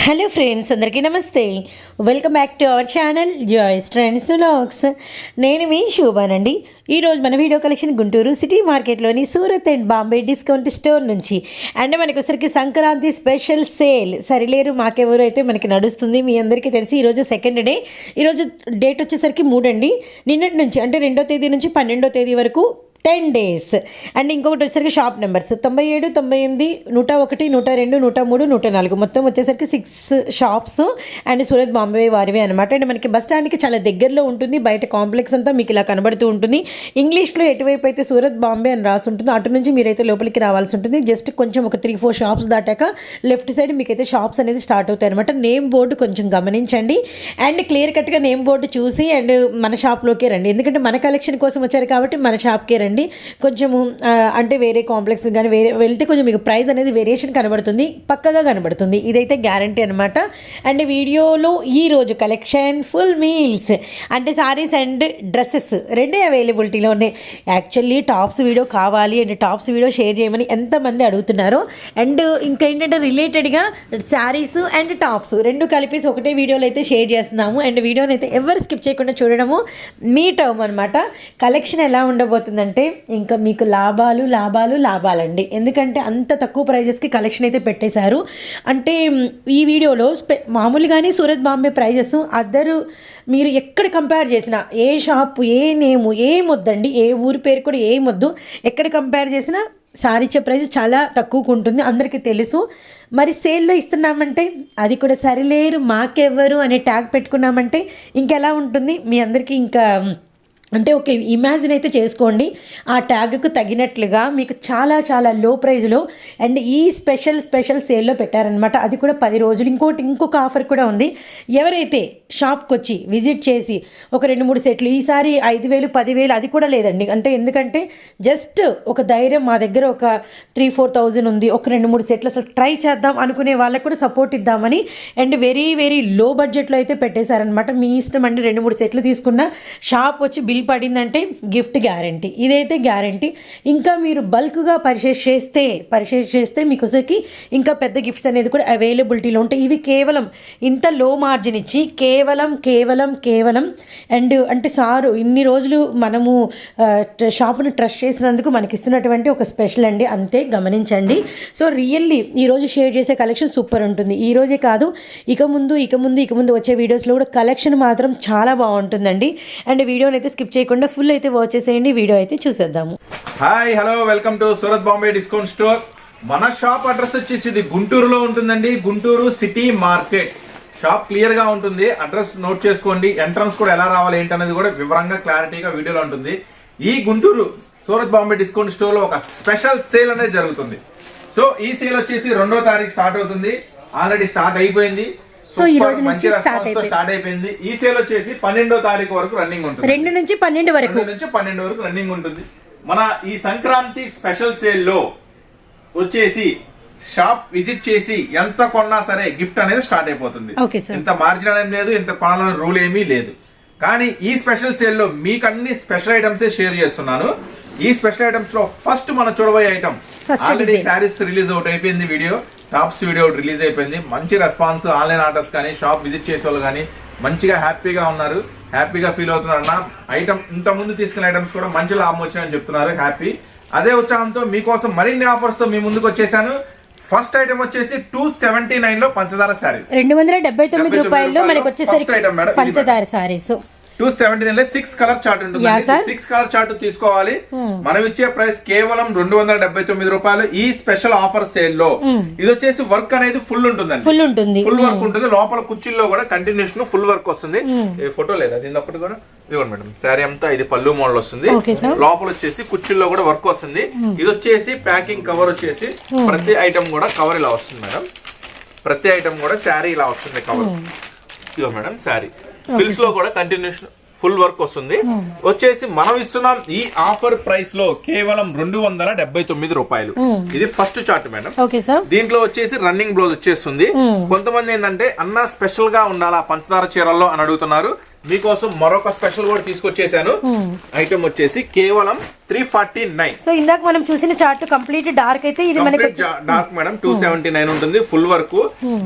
Hello friends, అందరికీ నమస్తే. Welcome back to our channel Joy's trends vlogs. నేను మీ శోభానండి. ఈరోజు మన వీడియో కలెక్షన్ గుంటూరు సిటీ మార్కెట్లోని Surat and Bombay discount store నుంచి. అండ్ మనకి ఒకసారికి సంక్రాంతి స్పెషల్ సేల్ సరిలేరు మాకెవరు అయితే మనకి నడుస్తుంది. మీ అందరికీ తెలిసి ఈరోజు సెకండ్ డే. ఈరోజు డేట్ వచ్చేసరికి 3 అండి. నిన్నటి నుంచి అంటే 2వ తేదీ నుంచి 12వ తేదీ వరకు 10 days. అండ్ ఇంకొకటి వచ్చేసరికి షాప్ నెంబర్స్ 97, 98, 101, 102, 103, 104 మొత్తం వచ్చేసరికి 6 షాప్స్ అండ్ సూరత్ బాంబే వారివి అనమాట. అండ్ మనకి బస్ స్టాండ్కి చాలా దగ్గరలో ఉంటుంది. బయట కాంప్లెక్స్ అంతా మీకు ఇలా కనబడుతూ ఉంటుంది. ఇంగ్లీష్లో ఎటువైపు అయితే సూరత్ బాంబే అని రాసి ఉంటుందో అటు నుంచి మీరైతే లోపలికి రావాల్సి ఉంటుంది. జస్ట్ కొంచెం ఒక 3-4 షాప్స్ దాటాక లెఫ్ట్ సైడ్ మీకైతే షాప్స్ అనేది స్టార్ట్ అవుతాయి అనమాట. నేమ్ బోర్డు కొంచెం గమనించండి అండ్ క్లియర్ కట్గా నేమ్ బోర్డు చూసి అండ్ మన షాప్లోకే రండి. ఎందుకంటే మన కలెక్షన్ కోసం వచ్చారు కాబట్టి మన షాప్కే రండి. కొంచెము అంటే వేరే కాంప్లెక్స్ కానీ వేరే వెళ్తే కొంచెం మీకు ప్రైస్ అనేది వేరియేషన్ కనబడుతుంది, పక్కగా కనబడుతుంది. ఇదైతే గ్యారంటీ అనమాట. అండ్ వీడియోలో ఈరోజు కలెక్షన్ ఫుల్ మీల్స్ అంటే సారీస్ అండ్ డ్రెస్సెస్ రెండే అవైలబిలిటీలో ఉన్నాయి. యాక్చువల్లీ టాప్స్ వీడియో కావాలి అండ్ టాప్స్ వీడియో షేర్ చేయమని ఎంతమంది అడుగుతున్నారో. అండ్ ఇంకా ఏంటంటే రిలేటెడ్గా శారీస్ అండ్ టాప్స్ రెండు కలిపేసి ఒకటే వీడియోలో అయితే షేర్ చేస్తున్నాము. అండ్ వీడియోని అయితే ఎవరు స్కిప్ చేయకుండా చూడడము మీ టర్మ్ అనమాట. కలెక్షన్ ఎలా ఉండబోతుందంటే ఇంకా మీకు లాభాలండి. ఎందుకంటే అంత తక్కువ ప్రైజెస్కి కలెక్షన్ అయితే పెట్టేశారు. అంటే ఈ వీడియోలో మామూలుగానే సూరత్ బాంబే ప్రైజెస్ అద్దరు మీరు ఎక్కడ కంపేర్ చేసినా ఏ షాపు ఏ నేము ఏమొద్దండి, ఏ ఊరి పేరు కూడా ఏమొద్దు, ఎక్కడ కంపేర్ చేసినా సారీ ఇచ్చే ప్రైస్ చాలా తక్కువకు ఉంటుంది, అందరికీ తెలుసు. మరి సేల్లో ఇస్తున్నామంటే అది కూడా సరిలేరు మాకెవ్వరు అనే ట్యాగ్ పెట్టుకున్నామంటే ఇంకెలా ఉంటుంది మీ అందరికీ. ఇంకా అంటే ఓకే ఇమాజిన్ అయితే చేసుకోండి. ఆ ట్యాగ్కు తగినట్లుగా మీకు చాలా చాలా లో ప్రైజ్లో అండ్ ఈ స్పెషల్ సేల్లో పెట్టారనమాట. అది కూడా 10 రోజులు. ఇంకొక ఆఫర్ కూడా ఉంది. ఎవరైతే షాప్కి వచ్చి విజిట్ చేసి ఒక 2-3 సెట్లు ఈసారి 5,000, 10,000 అది కూడా లేదండి. అంటే ఎందుకంటే జస్ట్ ఒక ధైర్యం మా దగ్గర ఒక 3-4,000 ఉంది, ఒక 2-3 సెట్లు అసలు ట్రై చేద్దాం అనుకునే వాళ్ళకు కూడా సపోర్ట్ ఇద్దామని అండ్ వెరీ వెరీ లో బడ్జెట్లో అయితే పెట్టేశారనమాట. మీ ఇష్టం అండి. 2-3 సెట్లు తీసుకున్న షాప్ వచ్చి బిల్ పడిందంటే గిఫ్ట్ గ్యారంటీ. ఇదైతే గ్యారంటీ. ఇంకా మీరు బల్క్గా పర్చేస్ చేస్తే మీకు వచ్చేకి ఇంకా పెద్ద గిఫ్ట్స్ అనేది కూడా అవైలబిలిటీలో ఉంటాయి. ఇవి కేవలం ఇంత లో మార్జిన్ ఇచ్చి కేవలం అండ్ అంటే సారు ఇన్ని రోజులు మనము షాపును ట్రస్ట్ చేసినందుకు మనకి ఇస్తున్నటువంటి ఒక స్పెషల్ అండి. అంతే గమనించండి. సో రియల్లీ ఈరోజు షేర్ చేసే కలెక్షన్ సూపర్ ఉంటుంది. ఈ రోజే కాదు ఇక ముందు వచ్చే వీడియోస్లో కూడా కలెక్షన్ మాత్రం చాలా బాగుంటుందండి. అండ్ వీడియోని అయితే స్కిప్ చేయకుండా ఫుల్ అయితే వాచ్ చేసేయండి. వీడియో అయితే చూసేద్దాము. Hi hello welcome to Surat Bombay discount store. మన షాప్ అడ్రస్ వచ్చేసి ఇది గుంటూరులో ఉంటుందండి. Guntur city market. Shop clear గా ఉంటుంది. అడ్రస్ నోట్ చేసుకోండి. ఎంట్రన్స్ కూడా ఎలా రావాలి ఏంటనేది కూడా వివరంగా క్లారిటీగా వీడియోలో ఉంటుంది. ఈ గుంటూరు సూరత్ బాంబే డిస్కౌంట్ స్టోర్ లో ఒక స్పెషల్ సేల్ అనేది జరుగుతుంది. సో ఈ సేల్ వచ్చేసి 2వ తారీఖు స్టార్ట్ అవుతుంది. ఆల్రెడీ స్టార్ట్ అయిపోయింది. సో ఈ రోజు నుంచి స్టార్ట్ అయిపోయింది. ఈ సేల్ వచ్చేసి 12వ తారీఖు వరకు రన్నింగ్ ఉంటుంది. 2 నుంచి 12 వరకు రన్నింగ్ ఉంటుంది. మన ఈ సంక్రాంతి స్పెషల్ సేల్ లో వచ్చేసి షాప్ విజిట్ చేసి ఎంత కొన్నా సరే గిఫ్ట్ అనేది స్టార్ట్ అయిపోతుంది. ఇంత మార్జిన్ అనేది లేదు, ఇంత కొనాలని రూల్ ఏమీ లేదు. కానీ ఈ స్పెషల్ సేల్ లో మీకు అన్ని స్పెషల్ ఐటమ్స్ షేర్ చేస్తున్నాను. ఈ స్పెషల్ ఐటమ్స్ లో ఫస్ట్ మనం చూడబోయే item already saris release out అయిపోయింది. వీడియో టాప్స్ వీడియో రిలీజ్ అయిపోయింది. మంచి రెస్పాన్స్. ఆన్లైన్ ఆర్డర్స్ కానీ షాప్ విజిట్ చేసే వాళ్ళు కానీ మంచిగా హ్యాపీగా ఉన్నారు, హ్యాపీగా ఫీల్ అవుతున్నారు. అన్న ఐటమ్ ఇంత ముందు తీసుకున్న ఐటమ్స్ కూడా మంచి లాభం వచ్చినాయని చెప్తున్నారు. హ్యాపీ. అదే ఉత్సాహంతో మీకోసం మరిన్ని ఆఫర్స్ తో మీ ముందుకు వచ్చేసాను. ఫస్ట్ ఐటమ్ వచ్చేసి 279 లో పంచదార శారీస్. 279 రూపాయల్లో మనకి వచ్చేసరికి పంచదార శారీస్ 279 లో 6 కలర్ చార్ట్ ఉంటుంది. 6 కలర్ చార్ట్ తీసుకోవాలి. మనం ఇచ్చే ప్రైస్ కేవలం 279 రూపాయలు. ఈ స్పెషల్ ఆఫర్ సేల్ లో ఇది వచ్చేసి వర్క్ అనేది ఫుల్ ఉంటుందండి. ఫుల్ వర్క్ ఉంటుంది. లోపల కుర్చీల్లో కూడా కంటిన్యూషన్ ఫుల్ వర్క్ వస్తుంది. ఫోటో లేదా దీని ఒకటి కూడా ఇదిగోండి మేడం. శారీ అంతా ఇది పళ్ళు మోడల్ వస్తుంది. లోపల వచ్చేసి కుర్చీల్లో కూడా వర్క్ వస్తుంది. ఇది వచ్చేసి ప్యాకింగ్ కవర్ వచ్చేసి ప్రతి ఐటమ్ కూడా కవర్ ఇలా వస్తుంది మేడం. ప్రతి ఐటమ్ కూడా శారీ ఇలా వస్తుంది కవర్. ఇదిగో మేడం శారీ ఫిల్స్ లో కూడా కంటిన్యూషన్ ఫుల్ వర్క్ వస్తుంది. వచ్చేసి మనం ఇస్తున్నాం ఈ ఆఫర్ ప్రైస్ లో కేవలం 279 రూపాయలు. ఇది ఫస్ట్ చార్ట్ మేడం. దీంట్లో వచ్చేసి రన్నింగ్ బ్లౌజ్ వచ్చేస్తుంది. కొంతమంది ఏంటంటే అన్న స్పెషల్ గా ఉండాలా పంచదార చీరల్లో అని అడుగుతున్నారు. మీకోసం మరొక స్పెషల్ కూడా తీసుకొచ్చేసాను. ఐటమ్ వచ్చేసి కేవలం 349. సో ఇందాక మనం చూసిన చార్ట్ కంప్లీట్ డార్క్ అయితే ఇది మనకి డార్క్ మేడం 279 ఉంటుంది ఫుల్ వర్క్.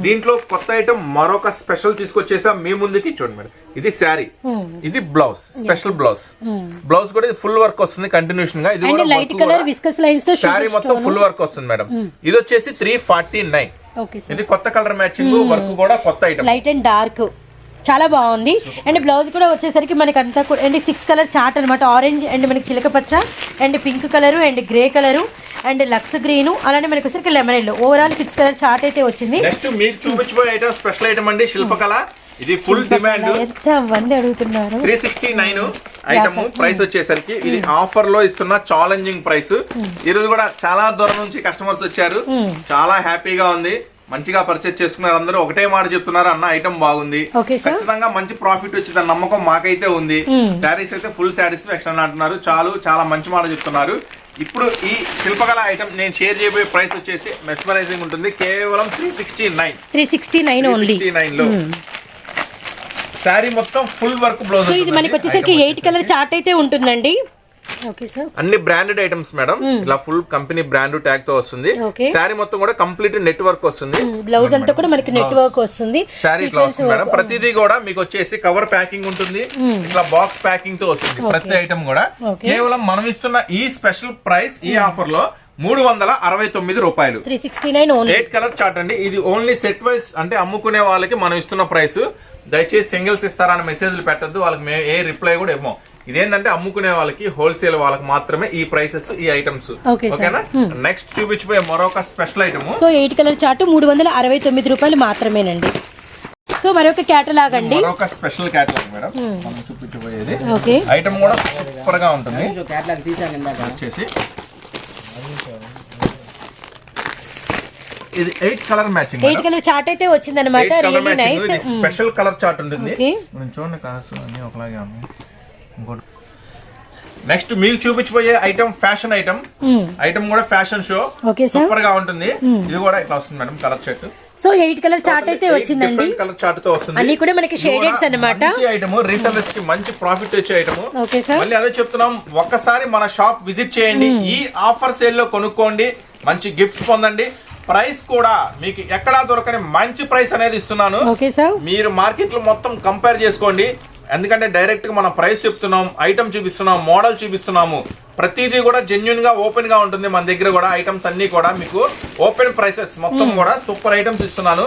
దీంట్లో కొత్త ఐటమ్ మరొక స్పెషల్ తీసుకొచ్చేసా మీ ముందుకి. చూడండి మేడం, ఇది శారీ, ఇది బ్లౌజ్, స్పెషల్ బ్లౌజ్. బ్లౌజ్ కూడా ఫుల్ వర్క్ వస్తుంది కంటిన్యూషన్ గా. ఇది కూడా లైట్ కలర్ విస్కస్ లైన్స్ తో శారీ మొత్తం ఫుల్ వర్క్ వస్తుంది మేడం. ఇది వచ్చేసి 349. ఇది కొత్త కలర్ మ్యాచింగ్ వర్క్ కూడా కొత్త ఐటమ్, లైట్ అండ్ డార్క్ చాలా బాగుంది. అండ్ బ్లౌజ్ కూడా వచ్చేసరికి మనకి అంతా కూడా అండ్ 6 కలర్ చార్ట్ అనమాట. ఆరెంజ్ అండ్ మనకి చిలక పచ్చ and pink colour and grey colour and లక్స్ గ్రీన్, అలానే మనకి వచ్చరికి lemon yellow. Overall 6 colour chart అయితే వచ్చింది. నెక్స్ట్ మీకు చూపించబోయే ఐటమ్ స్పెషల్ ఐటమ్ అండి, శిల్పకళ. ఇది ఫుల్ డిమాండ్, ఎంతమంది అడుగుతున్నారు. 369 ఐటమ్. ప్రైస్ వచ్చేసరికి ఇది ఆఫర్ లో ఇస్తున్న ఛాలెంజింగ్ ప్రైస్. ఈ రోజు కూడా చాలా దూరం నుంచి కస్టమర్స్ వచ్చారు, చాలా హ్యాపీగా ఉంది. మంచిగా పర్చేస్ చేసుకున్నారు అందరూ. ఒకటే మాట చెప్తున్నారు, అన్న ఐటమ్ బాగుంది, ఖచ్చితంగా మంచి ప్రాఫిట్ వచ్చింది నమ్మకం మాకైతే ఉంది. శారీస్ అయితే ఫుల్ సాటిస్ఫాక్షన్ అంటున్నారు. చాలా మంచి మాట చెప్తున్నారు. ఇప్పుడు ఈ శిల్పకళ ఐటమ్ నేను షేర్ చేయబోయే ప్రైస్ వచ్చేసి మెస్మరైజింగ్ ఉంటుంది. కేవలం 369 ఓన్లీ. లో శారీ మొత్తం ఫుల్ వర్క్ బ్లౌజ్. ఇది మనకి వచ్చేసరికి 8 కలర్ చార్ట్ అయితే ఉంటుందండి. అన్ని బ్రాండెడ్ ఐటమ్స్ మేడం. ఇలా ఫుల్ కంపెనీ బ్రాండ్ ట్యాగ్ తో వస్తుంది. శారీ మొత్తం కూడా కంప్లీట్ నెట్ వర్క్ వస్తుంది. బ్లౌజ్ అంతా కూడా మనకి నెట్ వర్క్ వస్తుంది. శారీ ఇట్లా వస్తుంది మేడం. ప్రతిదీ కూడా మీకు వచ్చేసి కవర్ ప్యాకింగ్ ఉంటుంది, ఇట్లా బాక్స్ ప్యాకింగ్ తో వస్తుంది ప్రతి ఐటమ్ కూడా. కేవలం మనం ఇస్తున్న ఈ స్పెషల్ ప్రైస్ ఈ ఆఫర్ లో 369 రూపాయలు. 8 కలర్ చార్ట్ అండి. ఇది ఓన్లీ సెట్ వైస్, అంటే అమ్ముకునే వాళ్ళకి మనం ఇస్తున్న ప్రైస్. దయచేసి సింగిల్స్ ఇస్తారని మెసేజ్లు పెట్టద్దు, వాళ్ళకి మేము ఏ రిప్లై కూడా ఇవ్వం. ఇదేంటంటే అమ్ముకునే వాళ్ళకి, హోల్సేల్ వాళ్ళకి మాత్రమే ఈ ప్రైసెస్, ఈ ఐటమ్స్. ఓకేనా? నెక్స్ట్ చూపించిపోయే మరొక special item. So 8 colour chart 369 రూపాయలు మాత్రమేనండి. సో మరొక కేటలాగ్ అండి, మరొక స్పెషల్ కేటలాగ్ మేడం మనం చూపించబోయేది. ఐటమ్ కూడా సూపర్ గా ఉంటుంది. వచ్చేసి ఇది 8 కలర్ మ్యాచింగ్. 8 కలర్ చార్ట్ అయితే వచ్చింది అనమాట. Really nice. Special colour chart ఉంటుంది. మనం చూడండి, కాసు అన్ని ఒకలాగే ఉన్నాయి. నెక్స్ట్ మీకు చూపించబోయే ఐటమ్ ఫ్యాషన్ ఐటమ్. ఐటమ్ కూడా ఫ్యాషన్ షో, సూపర్ గా ఉంటుంది. ఇది కూడా ఇట్లా వస్తుంది madam colour chart. So 8 colour chart అయితే వచ్చిందండి. కలర్ చార్ట్ తో వస్తుంది. అన్ని కూడా మనకి షేడెడ్స్ అన్నమాట. మంచి ఐటమ్, రీసెల్లర్స్ కి మంచి ప్రాఫిట్ వచ్చే ఐటమ్. మళ్ళీ అదే చెప్తున్నాం, ఒక్కసారి మన షాప్ విజిట్ చేయండి. ఈ ఆఫర్ సేల్ లో కొనుక్కోండి, మంచి గిఫ్ట్స్ పొందండి. ప్రైస్ కూడా మీకు ఎక్కడా దొరకని మంచి ప్రైస్ అనేది ఇస్తున్నాను. మీరు మార్కెట్ లో మొత్తం కంపేర్ చేసుకోండి. ఎందుకంటే డైరెక్ట్ గా మనం ప్రైస్ చెప్తున్నాం, ఐటమ్ చూపిస్తున్నాం, మోడల్ చూపిస్తున్నాము. ప్రతిదీ కూడా జెన్యున్ గా ఓపెన్ గా ఉంటుంది మన దగ్గర కూడా. ఐటమ్స్ అన్ని కూడా మీకు ఓపెన్ ప్రైసెస్, మొత్తం కూడా సూపర్ ఐటమ్స్ ఇస్తున్నాను.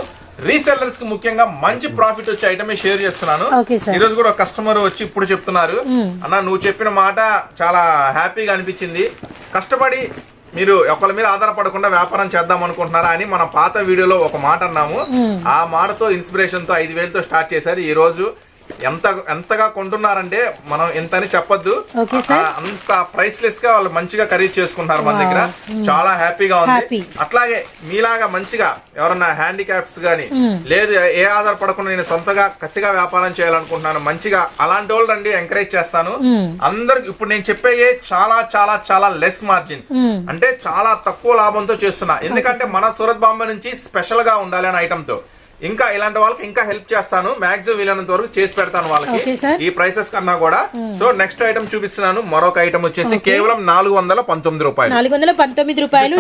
రీసెల్లర్స్ కి ముఖ్యంగా మంచి ప్రాఫిట్ వచ్చే ఐటమే షేర్ చేస్తున్నాను. ఈ రోజు కూడా కస్టమర్ వచ్చి ఇప్పుడు చెప్తున్నారు, అన్న నువ్వు చెప్పిన మాట చాలా హ్యాపీగా అనిపించింది. కష్టపడి మీరు ఒకరి మీద ఆధారపడకుండా వ్యాపారం చేద్దాం అనుకుంటున్నారా అని మన పాత వీడియోలో ఒక మాట అన్నాము. ఆ మాటతో ఇన్స్పిరేషన్ తో 5,000తో స్టార్ట్ చేశారు. ఈ రోజు ఎంతగా కొంటున్నారంటే మనం ఎంత అని చెప్పొద్దు, అంత ప్రైస్లెస్ గా వాళ్ళు మంచిగా ఖరీదు చేసుకుంటున్నారు మన దగ్గర. చాలా హ్యాపీగా ఉంది. అట్లాగే మీలాగా మంచిగా ఎవరన్నా హ్యాండిక్యాప్స్ గానీ, లేదు ఏ ఆధారపడకుండా నేను సొంతగా కసిగా వ్యాపారం చేయాలనుకుంటున్నాను, మంచిగా అలాంటి వాళ్ళు రండి, ఎంకరేజ్ చేస్తాను. అందరికి ఇప్పుడు నేను చెప్పే చాలా చాలా చాలా లెస్ మార్జిన్స్, అంటే చాలా తక్కువ లాభంతో చేస్తున్నా. ఎందుకంటే మన సూరత్ బాంబే నుంచి స్పెషల్ గా ఉండాలి అనే ఐటమ్ తో. ఇంకా ఇలాంటి వాళ్ళకి ఇంకా హెల్ప్ చేస్తాను, మాక్సిమం వీలైనంత వరకు చేసి పెడతాను వాళ్ళకి ఈ ప్రైసెస్ కన్నా కూడా. సో నెక్స్ట్ ఐటమ్ చూపిస్తున్నాను. మరొక ఐటమ్ వచ్చేసి కేవలం 419 రూపాయలు. 419 రూపాయలు.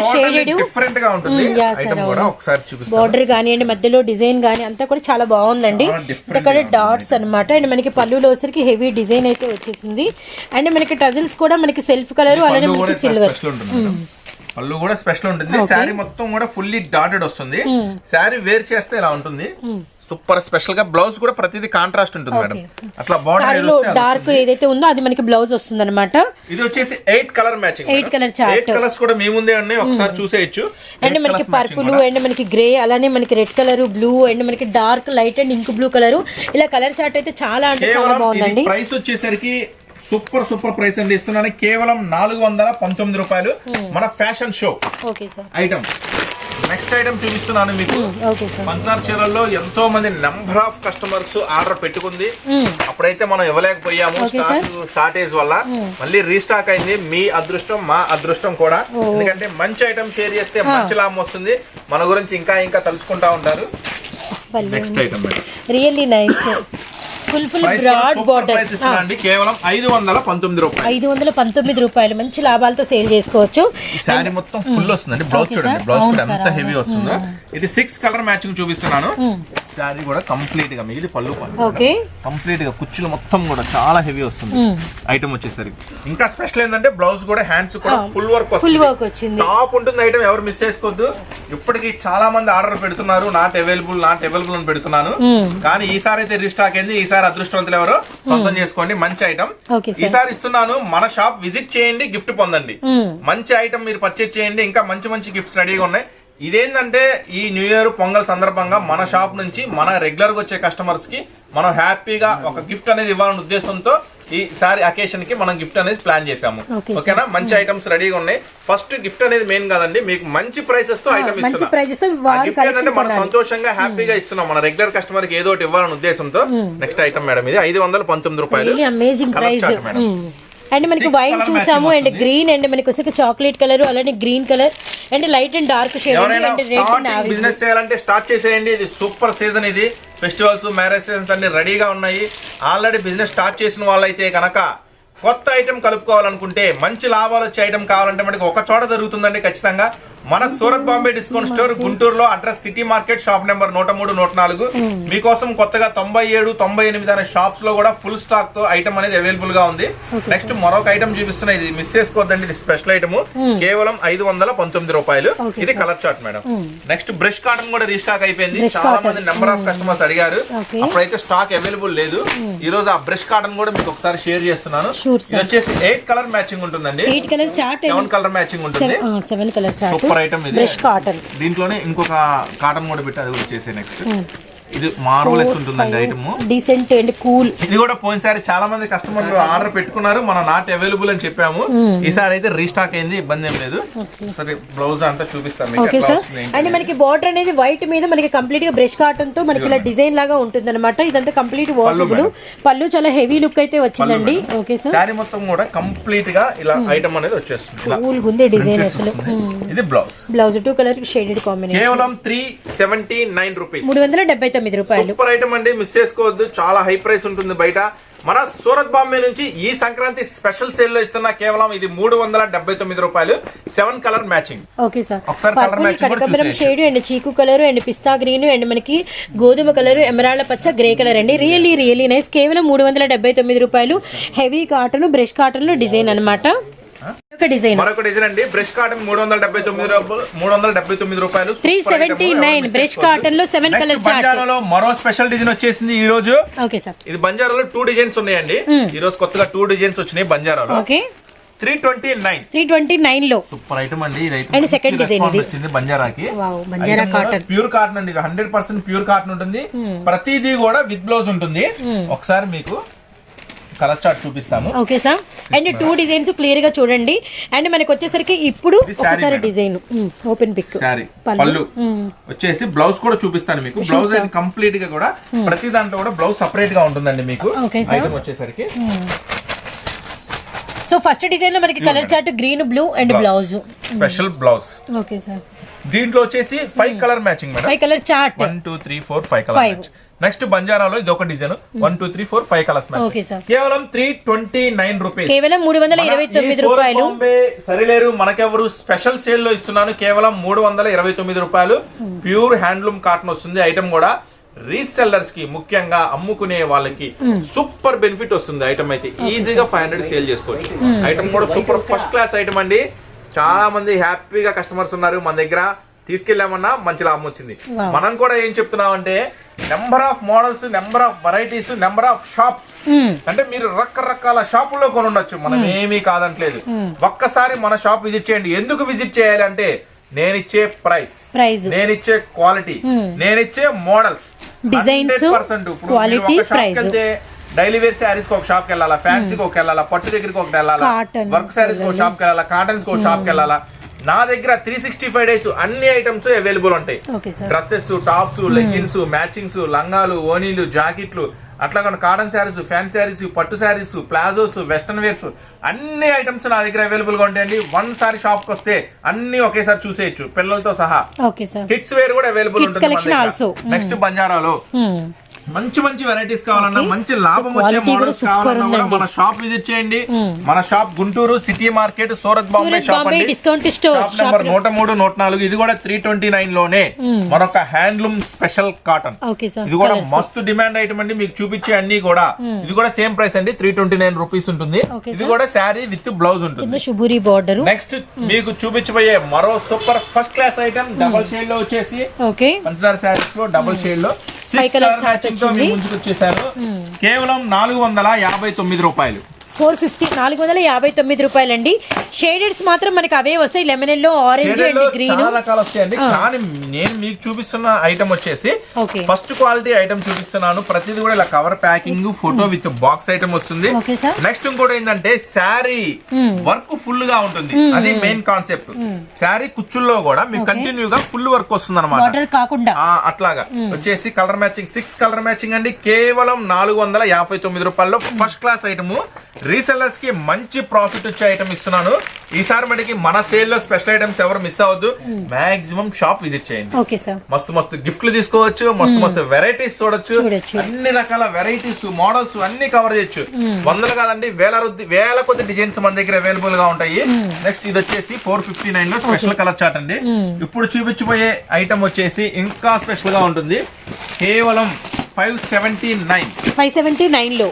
డిఫరెంట్ గా ఉంటుంది ఐటమ్ కూడా. ఒకసారి చూపిస్తాను. బోర్డర్ గానియండి, మధ్యలో డిజైన్ గానీ అంతా కూడా చాలా బాగుందండి. ఇక్కడ డాట్స్ అన్నమాట. అండ్ మనకి పళ్ళులో వచ్చరికి హెవీ డిజైన్ అయితే వచ్చేసింది. అండ్ మనకి టజిల్స్ కూడా మనకి సెల్ఫ్ కలర్, అలానే మనకి సిల్వర్. పళ్ళు కూడా స్పెషల్ ఉంటుంది. శారీ మొత్తం కూడా ఫుల్లీ డాటెడ్ వస్తుంది. శారీ వేర్ చేస్తే ఇలా ఉంటుంది, సూపర్ స్పెషల్ గా. బ్లౌజ్ కూడా ప్రతిదీ కాంట్రాస్ట్ ఉంటుంది మేడం. అట్లా బార్డర్ డార్క్ ఏదైతే ఉందో అది మనకి బ్లౌజ్ వస్తుంది అనమాట. ఇది వచ్చేసి 8 colour matching. 8 colour chart. 8 colours కూడా మీ ముందే ఉన్నాయి, ఒకసారి చూసేయచ్చు. అండ్ మనకి పర్పుల్, అండ్ మనకి గ్రే, అలానే మనకి రెడ్ కలర్, బ్లూ, అండ్ మనకి dark light and ink blue colour. ఇలా కలర్ చార్ట్ అయితే చాలా అంటే చాలా బాగుందండి. ప్రైస్ వచ్చేసరికి సూపర్ ప్రైస్ అండి ఇస్తున్నాను. కేవలం 419 రూపాయలు. మన fashion show item. Next item చూపిస్తున్నాను మీకు. పంచదార చీరల్లో ఎంతో మంది నెంబర్ ఆఫ్ కస్టమర్స్ ఆర్డర్ పెట్టుకుంది. అప్పుడైతే మనం ఇవ్వలేకపోయాము షార్టేజ్ వల్ల. మళ్ళీ రీస్టాక్ అయింది. మీ అదృష్టం, మా అదృష్టం కూడా. ఎందుకంటే మంచి ఐటమ్ షేర్ చేస్తే మంచి లాభం వస్తుంది. మన గురించి ఇంకా తలుచుకుంటా ఉంటారు. Next item really nice. Full broad border అండి, కేవలం 519 రూపాయలు. 519 రూపాయలు. మంచి లాభాలతో సేల్ చేసుకోవచ్చు. ఈ శారీ మొత్తం ఫుల్ వస్తుందండి. బ్లౌజ్ చూడండి, బ్లౌజ్ కూడా ఎంత హెవీ వస్తుందో. ఇది 6 కలర్ మ్యాచింగ్ చూపిస్తున్నాను. శారీ కూడా కంప్లీట్ గా మిగిలి పళ్ళు కంప్లీట్ గా కుచ్చులు మొత్తం కూడా చాలా హెవీ వస్తుంది ఐటమ్ వచ్చేసరికి. ఇంకా స్పెషల్ ఏంటంటే బ్లౌజ్ కూడా హ్యాండ్స్ కూడా ఫుల్ వర్క్ వచ్చింది. టాప్ ఉంటుంది ఐటమ్, ఎవరు మిస్ చేసుకోవద్దు. ఇప్పటికి చాలా మంది ఆర్డర్ పెడుతున్నారు, నాట్ అవైలబుల్ అని పెడుతున్నాను. కానీ ఈసారి అయితే రీస్టాక్ అయింది. ఈసారి అదృష్టవంతులు ఎవరో సొంతం చేసుకోండి. మంచి ఐటమ్ ఈసారి ఇస్తున్నాను. మన షాప్ విజిట్ చేయండి, గిఫ్ట్ పొందండి. మంచి ఐటమ్ మీరు పర్చేజ్ చేయండి. ఇంకా మంచి గిఫ్ట్స్ రెడీగా ఉన్నాయి. ఇదేంటంటే ఈ న్యూ ఇయర్ పొంగల్ సందర్భంగా మన షాప్ నుంచి మన రెగ్యులర్ గా వచ్చే కస్టమర్స్ కి మనం హ్యాపీగా ఒక గిఫ్ట్ అనేది ఇవ్వాలనే ఉద్దేశంతో ఈసారి అకేషన్ కి మనం గిఫ్ట్ అనేది ప్లాన్ చేసాము. ఓకేనా, మంచి ఐటమ్స్ రెడీగా ఉన్నాయి. ఫస్ట్ గిఫ్ట్ అనేది మెయిన్ కాదండి, మీకు మంచి ప్రైసెస్ తో ఐటమ్ ఇస్తున్నాం. మనం సంతోషంగా హ్యాపీగా ఇస్తున్నాం మన రెగ్యులర్ కస్టమర్ కి ఏదో ఒకటి ఇవ్వాలనే ఉద్దేశంతో. నెక్స్ట్ ఐటమ్ మేడం, ఇది 519 రూపాయలు. అండ్ మనకి వైట్ చూసాము, అండ్ గ్రీన్, అండ్ మనకి వచ్చే చాక్లెట్ కలర్, అలానే green colour, and light and dark shade. Business చేయాలంటే స్టార్ట్ చేసేయండి. ఇది సూపర్ సీజన్. ఇది ఫెస్టివల్స్, మ్యారేజ్ సీజన్స్ అన్ని రెడీగా ఉన్నాయి. ఆల్రెడీ బిజినెస్ స్టార్ట్ చేసిన వాళ్ళైతే కనుక కొత్త ఐటమ్ కలుపుకోవాలనుకుంటే, మంచి లాభాలు వచ్చే ఐటమ్ కావాలంటే మనకి ఒక చోట జరుగుతుందండి ఖచ్చితంగా. మన సూరత్ బాంబే డిస్కౌంట్ స్టోర్ గుంటూరులో, address city market, shop number 103, 104. మీకోసం కొత్తగా 97, 98 అనే షాప్స్ లో కూడా ఫుల్ స్టాక్ తో ఐటమ్ అనేది అవైలబుల్ గా ఉంది. నెక్స్ట్ మరొక ఐటమ్ చూపిస్తున్నా, ఇది మిస్ చేసుకోవద్దండి. ఇది స్పెషల్ ఐటమ్, కేవలం 519 రూపాయలు. ఇది colour chart madam. Next brush cotton కూడా రీస్టాక్ అయిపోయింది. చాలా మంది నెంబర్ ఆఫ్ కస్టమర్స్ అడిగారు, అప్పుడైతే స్టాక్ అవైలబుల్ లేదు. ఈ రోజు ఆ బ్రష్ కాటన్ కూడా మీకు ఒకసారి షేర్ చేస్తున్నాను. ఇది వచ్చేసి 8 కలర్ మ్యాచింగ్ ఉంటుందండి, 7 కలర్ మ్యాచింగ్ ఉంటుంది. సూపర్ ఐటమ్ ఇది. దీంట్లోనే ఇంకొక కాటన్ కూడా పెట్టి అది కూడా చేసే. నెక్స్ట్ ఇది మార్వెలస్ ఉంటుందండి ఐటమ్, డీసెంట్ అండ్ కూల్. ఇది కూడా పోయినసారి చాలా మంది కస్టమర్లు ఆర్డర్ పెట్టుకున్నారు, మనం నాట్ అవైలబుల్ అని చెప్పాము. ఈసారి అయితే రీస్టాక్ అయింది, ఇబ్బంది ఏం లేదు. సరే బ్లౌజ్ అంతా చూపిస్తాను. అండ్ మనకి బోర్డర్ అనేది వైట్ మీద మనకి కంప్లీట్ గా బ్రష్ కాటన్ తో మనకి ఇలా డిజైన్ లాగా ఉంటుంది అనమాట. ఇదంతా కంప్లీట్ వాషబుల్. పళ్ళు చాలా హెవీ లుక్ అయితే వచ్చిందండి. ఓకే సార్, సారీ మొత్తం కూడా కంప్లీట్ గా ఇలా ఐటమ్ అనేది వచ్చేస్తుంది. కూల్ ఉంది డిజైన్ అసలు. ఇది బ్లౌజ్ 2 కలర్ షేడెడ్ కాంబినేషన్. కేవలం 379 రూపీస్, 379 రూపాయలు. సూపర్ ఐటమ్ అండి, మిస్ చేసుకోవద్దు. చాలా హై ప్రైస్ ఉంటుంది బయట. మన సూరత్ బాంబే నుంచి ఈ సంక్రాంతి స్పెషల్ సేల్ లో ఇస్తున్న కేవలం ఇది 379 రూపాయలు. 7 కలర్ మ్యాచింగ్. ఓకే సార్, ఒకసారి కలర్ మ్యాచింగ్ కనకాంబరం షేడ్ అండ్ చీకు colour and pista green and మనకి గోధుమ కలర్, ఎమరాల్డ్ పచ్చ, గ్రే కలర్ అండి. Really nice. కేవలం 379 రూపాయలు. హెవీ కాటన్, బ్రష్ కాటన్ లో డిజైన్ అనమాట. మరొక డిజైన్ అండి, బ్రష్ కాటన్ 379 రూపాయలు. 379 బ్రష్ కాటన్ లో 7 కలర్ చార్ట్. బంజారాలో మరో స్పెషల్ డిజైన్ వచ్చేసింది ఈ రోజు. ఓకే సార్, ఇది బంజారాలో 2 డిజైన్స్ ఉన్నాయండి. ఈ రోజు కొత్తగా 2 డిజైన్స్ వచ్చినాయి బంజారాలో. ఓకే, 329 లో సూపర్ ఐటమ్ అండి. ఇది అండ్ సెకండ్ డిజైన్ ఇది వచ్చింది బంజారాకి. Wow, Banjara cotton, pure cotton అండి. 100% ప్యూర్ కాటన్ ఉంటుంది. ప్రతిదీ కూడా విత్ బ్లౌజ్ ఉంటుంది. ఒకసారి మీకు కలర్ చార్ట్ చూపిస్తాము. Okay sir, and 2 designs clear గా చూడండి. అండ్ మనకి వచ్చేసరికి ఇప్పుడు ఒకసారి డిజైన్ ఓపెన్ పిక్. పళ్ళు వచ్చేసి బ్లౌజ్ కూడా చూపిస్తాను మీకు. బ్లౌజ్ అయితే కంప్లీట్ గా కూడా ప్రతి దాంట్లో కూడా బ్లౌజ్ సెపరేట్ గా ఉంటుందండి మీకు. ఐటమ్ వచ్చేసరికి సో ఫస్ట్ డిజైన్ లో మనకి colour chart green, blue and blouse, special blouse. Okay sir, దీంట్లో వచ్చేసి 5 colour matching madam. 5 colour chart, 1 2 3 4 5 colour. Next బంజారాలో ఇది ఒక డిజైన్ 1 2 3 4 5 కలర్స్ మ్యాచింగ్. కేవలం 329 రూపీస్, కేవలం 329 రూపాయలు. సరిలేరు మనకెవరు స్పెషల్ సేల్ లో ఇస్తున్నాను. కేవలం 329 రూపాయలు. ప్యూర్ హ్యాండ్లూమ్ కాటన్ వస్తుంది. ఐటమ్ కూడా రీసెల్లర్స్ కి, ముఖ్యంగా అమ్ముకునే వాళ్ళకి సూపర్ బెనిఫిట్ వస్తుంది. ఐటమ్ అయితే ఈజీగా 500 సేల్ చేసుకోవచ్చు. ఐటమ్ కూడా సూపర్ ఫస్ట్ క్లాస్ ఐటమ్ అండి. చాలా మంది హ్యాపీగా కస్టమర్స్ ఉన్నారు మన దగ్గర. తీసుకెళ్ళామన్నా మంచి లాభం వచ్చింది. మనం కూడా ఏం చెప్తున్నాం అంటే, number of models, number of varieties, number of shops. అంటే మీరు రకరకాల షాపుల్లో కొని ఉండొచ్చు, మనం ఏమీ కాదంటలేదు. ఒక్కసారి మన షాప్ విజిట్ చేయండి. ఎందుకు విజిట్ చేయాలి అంటే, నేనిచ్చే ప్రైస్, నేనిచ్చే క్వాలిటీ, నేనిచ్చే మోడల్స్, 100%. ఇప్పుడు డైలీ వేర్ శారీస్ కి ఒక షాప్ కి వెళ్ళాలా, ఫ్యాన్సీకి ఒక వెళ్ళాలా, పట్టు దగ్గరికి ఒకటి వెళ్ళాలా, వర్క్ శారీస్ ఒక షాప్ కి వెళ్ళాలా, కాటన్స్ కి ఒక షాప్ కి వెళ్ళాలా. నా దగ్గర 365 డేస్ అన్ని ఐటమ్స్ అవైలబుల్ ఉంటాయి. డ్రెస్సెస్, టాప్స్, లెగ్గిన్స్, మ్యాచింగ్స్, లంగాలు, ఓనీలు, జాకెట్లు, అట్లా కాటన్ శారీస్, ఫ్యాన్ శారీస్, పట్టు శారీస్, ప్లాజోస్, వెస్టర్న్ వేర్స్, అన్ని ఐటమ్స్ నా దగ్గర అవైలబుల్ గా ఉంటాయండి. వన్సారి షాప్ కి వస్తే అన్ని ఒకేసారి చూసేయచ్చు, పిల్లలతో సహా. కిడ్స్ వేర్ కూడా అవైలబుల్ ఉంటుంది. నెక్స్ట్ బంజారాలో మంచి మంచి వెరైటీస్ కావాలన్నా, మంచి లాభం వచ్చే మోడల్స్ కావాలన్నా కూడా మన షాప్ విజిట్ చేయండి. మన shop Guntur city market, Surat Bombay shop అండి. Discount store, shop number 103, 104. ఇది కూడా 329 లోనే మరొక హ్యాండ్లూమ్ స్పెషల్ కాటన్. ఇది కూడా మస్తు డిమాండ్ ఐటమ్ అండి. మీకు చూపించే అన్ని కూడా ఇది కూడా సేమ్ ప్రైస్ అండి, 329 రూపీస్ ఉంటుంది. ఇది కూడా శారీ విత్ బ్లౌజ్ ఉంటుంది. Shibori border. నెక్స్ట్ మీకు చూపించబోయే మరో super first class item double shade లో వచ్చేసి పంచదార శారీస్ లో డబుల్ షేడ్ లో 6 కలర్ మ్యాచింగ్ తో మీ ముందుకు వచ్చేసారు. కేవలం 459 రూపాయలు. 459 రూపాయలండి. షేడెడ్స్ మాత్రం మనకి అవే వస్తాయి, lemon yellow, orange and green, చాలా రకాలు వస్తాయండి. కానీ నేను మీకు చూపిస్తున్న ఐటమ్ వచ్చేసి ఫస్ట్ క్వాలిటీ ఐటమ్ చూపిస్తున్నాను. ప్రతిదీ కూడా ఇలా cover packing, photo with box item వస్తుంది. నెక్స్ట్ ఇంకోటి ఏంటంటే శారీ వర్క్ ఫుల్ గా ఉంటుంది, అది మెయిన్ కాన్సెప్ట్. శారీ కుచ్చుల్లో కూడా మీకు కంటిన్యూగా ఫుల్ వర్క్ వస్తుంది అనమాట. అట్లాగా వచ్చేసి కలర్ మ్యాచింగ్, 6 కలర్ మ్యాచింగ్ అండి. కేవలం 459 రూపాయల్లో ఫస్ట్ క్లాస్ ఐటమ్. రీసెల్లర్స్ కి మంచి ప్రాఫిట్ వచ్చే ఐటమ్ ఇస్తున్నాను. ఈసారి మనకి మన సేల్ లో స్పెషల్ ఐటమ్స్ ఎవరు మిస్ అవ్వద్దు. మాక్సిమం షాప్ విజిట్ చేయండి. మస్తు మస్తు గిఫ్ట్లు తీసుకోవచ్చు, మస్తు మస్తు వెరైటీస్ చూడొచ్చు. అన్ని రకాల వెరైటీస్, మోడల్స్ అన్ని కవర్ చేయొచ్చు. వందలు కాదండి, వేల కొద్ది డిజైన్స్ మన దగ్గర అవైలబుల్ గా ఉంటాయి. నెక్స్ట్ ఇది వచ్చేసి 459 లో స్పెషల్ కలర్ చార్ట్ అండి. ఇప్పుడు చూపించబోయే ఐటమ్ వచ్చేసి ఇంకా స్పెషల్ గా ఉంటుంది. కేవలం 579 లో.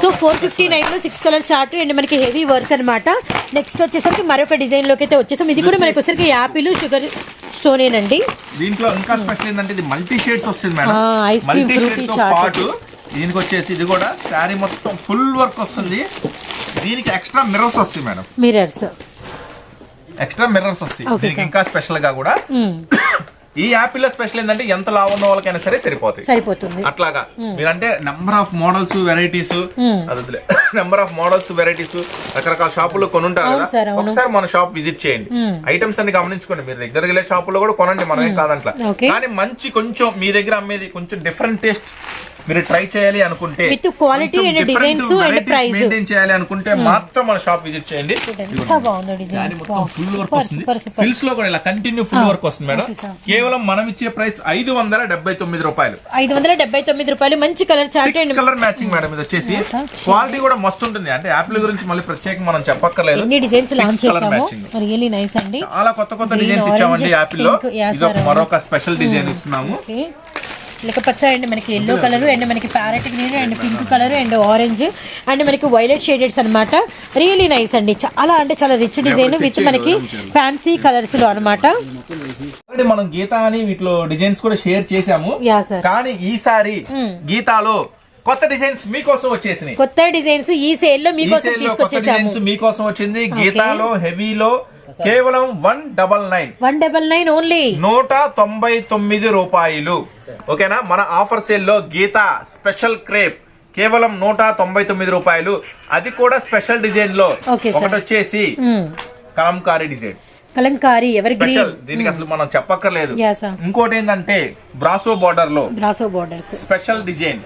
సో 459 లో 6 కలర్ చార్ట్ అండ్ మనకి హెవీ వర్క్ అనమాట. నెక్స్ట్ వచ్చేసరికి మరొక డిజైన్ లోకి అయితే వచ్చేసాం. ఇది కూడా మనకి వచ్చేసరికి యాపిల్ షుగర్ స్టోన్ ఏనండి. దీంట్లో ఇంకా స్పెషల్ ఏంటంటే ఇది మల్టీ షేడ్స్ వస్తుంది మేడం. మల్టీ షేడ్స్ తో పాటు దీనికి వచ్చేసి ఇది కూడా శారీ మొత్తం ఫుల్ వర్క్ వస్తుంది. దీనికి ఎక్స్ట్రా మిర్రర్స్ వస్తాయి మేడం. ఎక్స్ట్రా మిర్రర్స్ వస్తాయి దీనికి ఇంకా స్పెషల్ గా కూడా. ఈ యాపిల్ లో స్పెషల్ ఏంటంటే ఎంత లావు ఉన్న వాళ్ళకైనా సరే సరిపోతుంది. అట్లాగా మీరంటే నెంబర్ ఆఫ్ మోడల్స్ వెరైటీస్, రకరకాల షాపుల్లో కొనుంటారు కదా, ఒకసారి మన షాప్ విజిట్ చేయండి. ఐటమ్స్ అన్ని గమనించుకోండి. మీరు దగ్గర వెళ్ళే షాపుల్లో కూడా కొనండి, మనమేం కాదంట్లా. కానీ మంచి కొంచెం మీ దగ్గర అమ్మేది కొంచెం డిఫరెంట్ టేస్ట్ మీరు ట్రై చేయాలి అనుకుంటే, మెయింటైన్ చేయాలి అనుకుంటే మాత్రం మన షాప్ విజిట్ చేయండి. ఫుల్ వర్క్ వస్తుంది. ఫిల్స్ లో కూడా ఇలా కంటిన్యూ ఫుల్ వర్క్ వస్తుంది మేడం. కేవలం మనం ఇచ్చే ప్రైస్ 579 రూపాయలు. 579 రూపాయలు. మంచి colour chart, colour matching madam. ఇది వచ్చేసి క్వాలిటీ కూడా మస్తు ఉంటుంది. అంటే యాపిల్ గురించి మళ్ళీ ప్రత్యేకంగా మనం చెప్పక్కర్లేదు. చాలా కొత్త కొత్త డిజైన్స్ ఇచ్చామండి యాపిల్ లో. ఇది మరొక స్పెషల్ డిజైన్ ఇస్తున్నాము. పచ్చ అండ్ మనకి ఎల్లో కలర్ అండ్ మనకి parrot green and pink colour and orange and మనకి వైలెట్ షేడెడ్స్ అనమాట. రియలీ నైస్ అండి. చాలా అంటే చాలా రిచ్ డిజైన్ విత్ మనకి ఫ్యాన్సీ కలర్స్ లో అనమాట. మనం గీత అని వీటిలో డిజైన్స్ కూడా షేర్ చేసాము. కానీ ఈసారి గీతాలో కొత్త డిజైన్స్ మీకోసం వచ్చేసినాయి. కొత్త డిజైన్స్ ఈ సేల్ లో మీకోసం తీసుకొచ్చేసాము. మీకోసం వచ్చింది గీతాలో హెవీలో కేవలం 199 ఓన్లీ 199 రూపాయలు. ఓకేనా. మన ఆఫర్ సేల్ లో గీత స్పెషల్ క్రేప్ కేవలం 199 రూపాయలు. అది కూడా స్పెషల్ డిజైన్ లో. ఒకటి వచ్చేసి కలంకారీ డిజైన్, స్పెషల్. దీనికి అసలు మనం చెప్పక్కర్లేదు. ఇంకోటి ఏంటంటే బ్రాసో బార్డర్ లో స్పెషల్ డిజైన్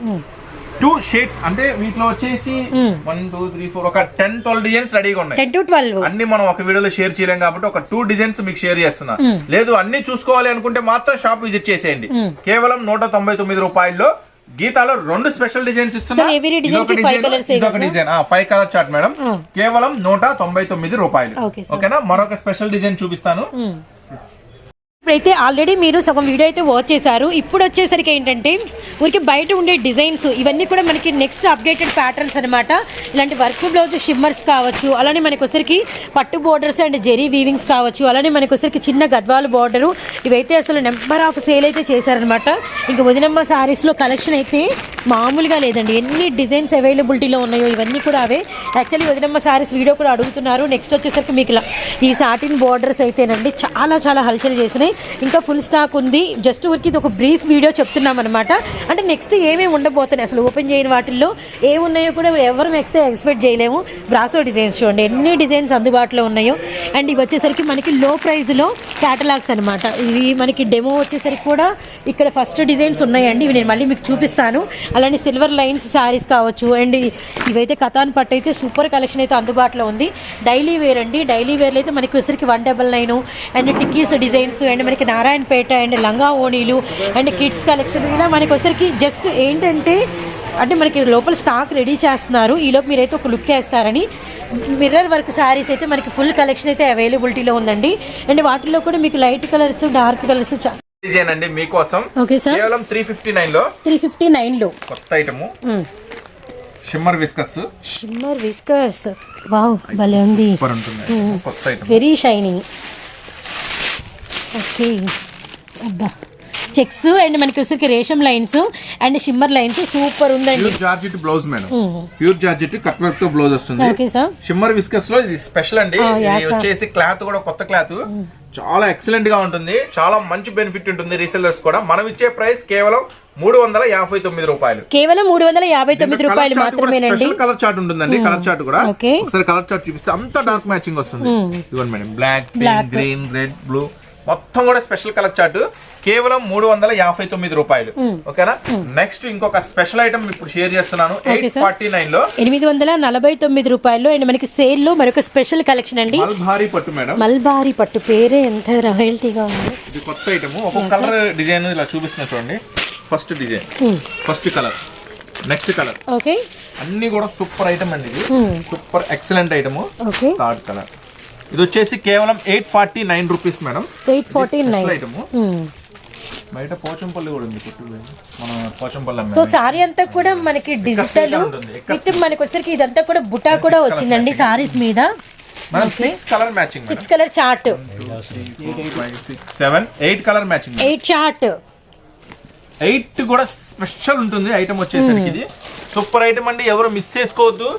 2 షేడ్స్. అంటే వీటిలో వచ్చేసి 1 2 3 4 ఒక 10-12 డిజైన్స్ రెడీగా ఉన్నాయి. 10 to 12 అన్ని మనం ఒక వీడియోలో షేర్ చేయలేం కాబట్టి ఒక 2 డిజైన్స్ మీకు షేర్ చేస్తున్నా. లేదు అన్ని చూసుకోవాలి అనుకుంటే మాత్రం షాప్ విజిట్ చేసేయండి. కేవలం 199 రూపాయల్లో గీతాలో 2 స్పెషల్ డిజైన్స్ ఇస్తున్నా. ఇదొక డిజైన్ 5 కలర్ చార్ట్ మేడం. కేవలం 199 రూపాయలు. ఓకేనా. మరొక స్పెషల్ డిజైన్ చూపిస్తాను. ఇప్పుడైతే ఆల్రెడీ మీరు సగం వీడియో అయితే వాచ్ చేశారు. ఇప్పుడు వచ్చేసరికి ఏంటంటే ఊరికి బయట ఉండే డిజైన్స్ ఇవన్నీ కూడా మనకి నెక్స్ట్ అప్డేటెడ్ ప్యాటర్న్స్ అనమాట. ఇలాంటి వర్క్ బ్లౌజ్ షిమ్మర్స్ కావచ్చు, అలానే మనకి వచ్చరికి పట్టు బోర్డర్స్ అండ్ జెరీ వీవింగ్స్ కావచ్చు, అలానే మనకి వచ్చరికి చిన్న గద్వాల బోర్డరు. ఇవైతే అసలు నెంబర్ ఆఫ్ సేల్ అయితే చేశారనమాట. ఇంకా వదినమ్మ శారీస్లో కలెక్షన్ అయితే మామూలుగా లేదండి. ఎన్ని డిజైన్స్ అవైలబిలిటీలో ఉన్నాయో ఇవన్నీ కూడా అవే. యాక్చువల్లీ వదినమ్మ శారీస్ వీడియో కూడా అడుగుతున్నారు. నెక్స్ట్ వచ్చేసరికి మీకు ఈ సాటిన్ బోర్డర్స్ అయితేనండి చాలా చాలా హల్చల్ చేసినాయి. ఇంకా ఫుల్ స్టాక్ ఉంది. జస్ట్ ఊరికి ఇది ఒక బ్రీఫ్ వీడియో చెప్తున్నాం అనమాట. అంటే నెక్స్ట్ ఏమేమి ఉండబోతున్నాయి అసలు ఓపెన్ చేయని వాటిల్లో ఏమున్నాయో కూడా ఎవరు నెక్స్ట్ ఎక్స్పెక్ట్ చేయలేము. బ్రాసో డిజైన్స్ చూడండి ఎన్ని డిజైన్స్ అందుబాటులో ఉన్నాయో. అండ్ ఇవి వచ్చేసరికి మనకి లో ప్రైస్లో క్యాటలాగ్స్ అనమాట. ఇవి మనకి డెమో వచ్చేసరికి కూడా ఇక్కడ ఫస్ట్ డిజైన్స్ ఉన్నాయండి. ఇవి నేను మళ్ళీ మీకు చూపిస్తాను. అలానే సిల్వర్ లైన్స్ శారీస్ కావచ్చు. అండ్ ఇవైతే కథాన్ పట్టు అయితే సూపర్ కలెక్షన్ అయితే అందుబాటులో ఉంది. డైలీ వేర్ అండి. డైలీ వేర్లో అయితే మనకి వచ్చేసరికి 199 అండ్ టిక్కీస్ డిజైన్స్ అండ్ మనకి నారాయణపేట అండ్ లంగా ఓణీలు అండ్ కిడ్స్ కలెక్షన్ ఇలా మనకి వచ్చేసరికి జస్ట్ ఏంటంటే అంటే మనకి లోపల స్టాక్ రెడీ చేస్తున్నారు, ఈలోపు మీరైతే ఒక లుక్ వేస్తారని. మిర్రర్ వర్క్ శారీస్ అయితే మనకి ఫుల్ కలెక్షన్ అయితే అవైలబిలిటీలో ఉందండి. అండ్ వాటిలో కూడా మీకు light colours, dark colours design అండి మీకోసం. ఓకే సార్, కేవలం 359 లో కొత్త ఐటమ్ షిమ్మర్ విస్కస్. వావ్ భలే ఉంది, సూపర్ ఉంటుంది. కొత్త ఐటమ్, వెరీ షైనింగ్. ఓకే, అబ్బా చెక్స్ అండ్ మనకి వచ్చేసరికి రేషం lines and shimmer lines super ఉందండి. Pure georgette blouse madam, pure georgette cut work తో బ్లౌజ్ వస్తుంది. ఓకే సార్, షిమ్మర్ విస్కస్ లో ఇది స్పెషల్ అండి. ఇది వచ్చేసి క్లాత్ కూడా కొత్త క్లాత్, చాలా ఎక్సలెంట్ గా ఉంటుంది, చాలా మంచి బెనిఫిట్ ఉంటుంది రీసెల్లర్స్ కూడా. మనం ఇచ్చే ప్రైస్ కేవలం 359 రూపాయలు, కేవలం 359 రూపాయలు మాత్రమేనండి. కలర్ చార్ట్ ఉంటుందండి, కలర్ చార్ట్ కూడా ఒకసారి కలర్ చార్ట్ చూపిస్తే అంత డార్క్ మ్యాచింగ్ వస్తుంది. ఇదిగోండి madam, black, green, red, blue మొత్తం కూడా స్పెషల్ కలర్ చార్ట్ కేవలం 359 రూపాయలు. ఓకేనా. నెక్స్ట్ ఇంకొక స్పెషల్ ఐటమ్ ఇప్పుడు షేర్ చేస్తున్నాను. 849 లో 849 రూపాయలు. అండ్ మనకి సేల్ లో మరొక స్పెషల్ కలెక్షన్ అండి, మల్బారీ పట్టు మేడం. మల్బారీ పట్టు పేరే ఎంత రాయల్టీగా ఉంది. ఇది కొత్త ఐటమ్, ఒక కలర్ డిజైన్ ఇలా చూపిస్తున్నా చూడండి. First design, first colour, next colour. Okay, అన్ని కూడా సూపర్ ఐటమ్ అండి. ఇది super excellent item. Okay, third colour. ఇది వచ్చేసి కేవలం 849 రూపీస్ మేడం. 849 ఐటమ్. బయట పోచంపల్లి కూడా ఉంది, మన పోచంపల్లి. సో సారీ అంతా కూడా మనకి డిజిటల్ విత్ మనకి వచ్చరికి ఇదంతా కూడా బుటా కూడా వచ్చిందండి సారీస్ మీద. మనం 6 colour matching, 6 colour chart, 8 colour matching, 8 chart. 8 కూడా స్పెషల్ ఉంటుంది ఐటమ్ వచ్చేసరికి. ఇది సూపర్ ఐటమ్ అండి, ఎవరు మిస్ చేసుకోవద్దు.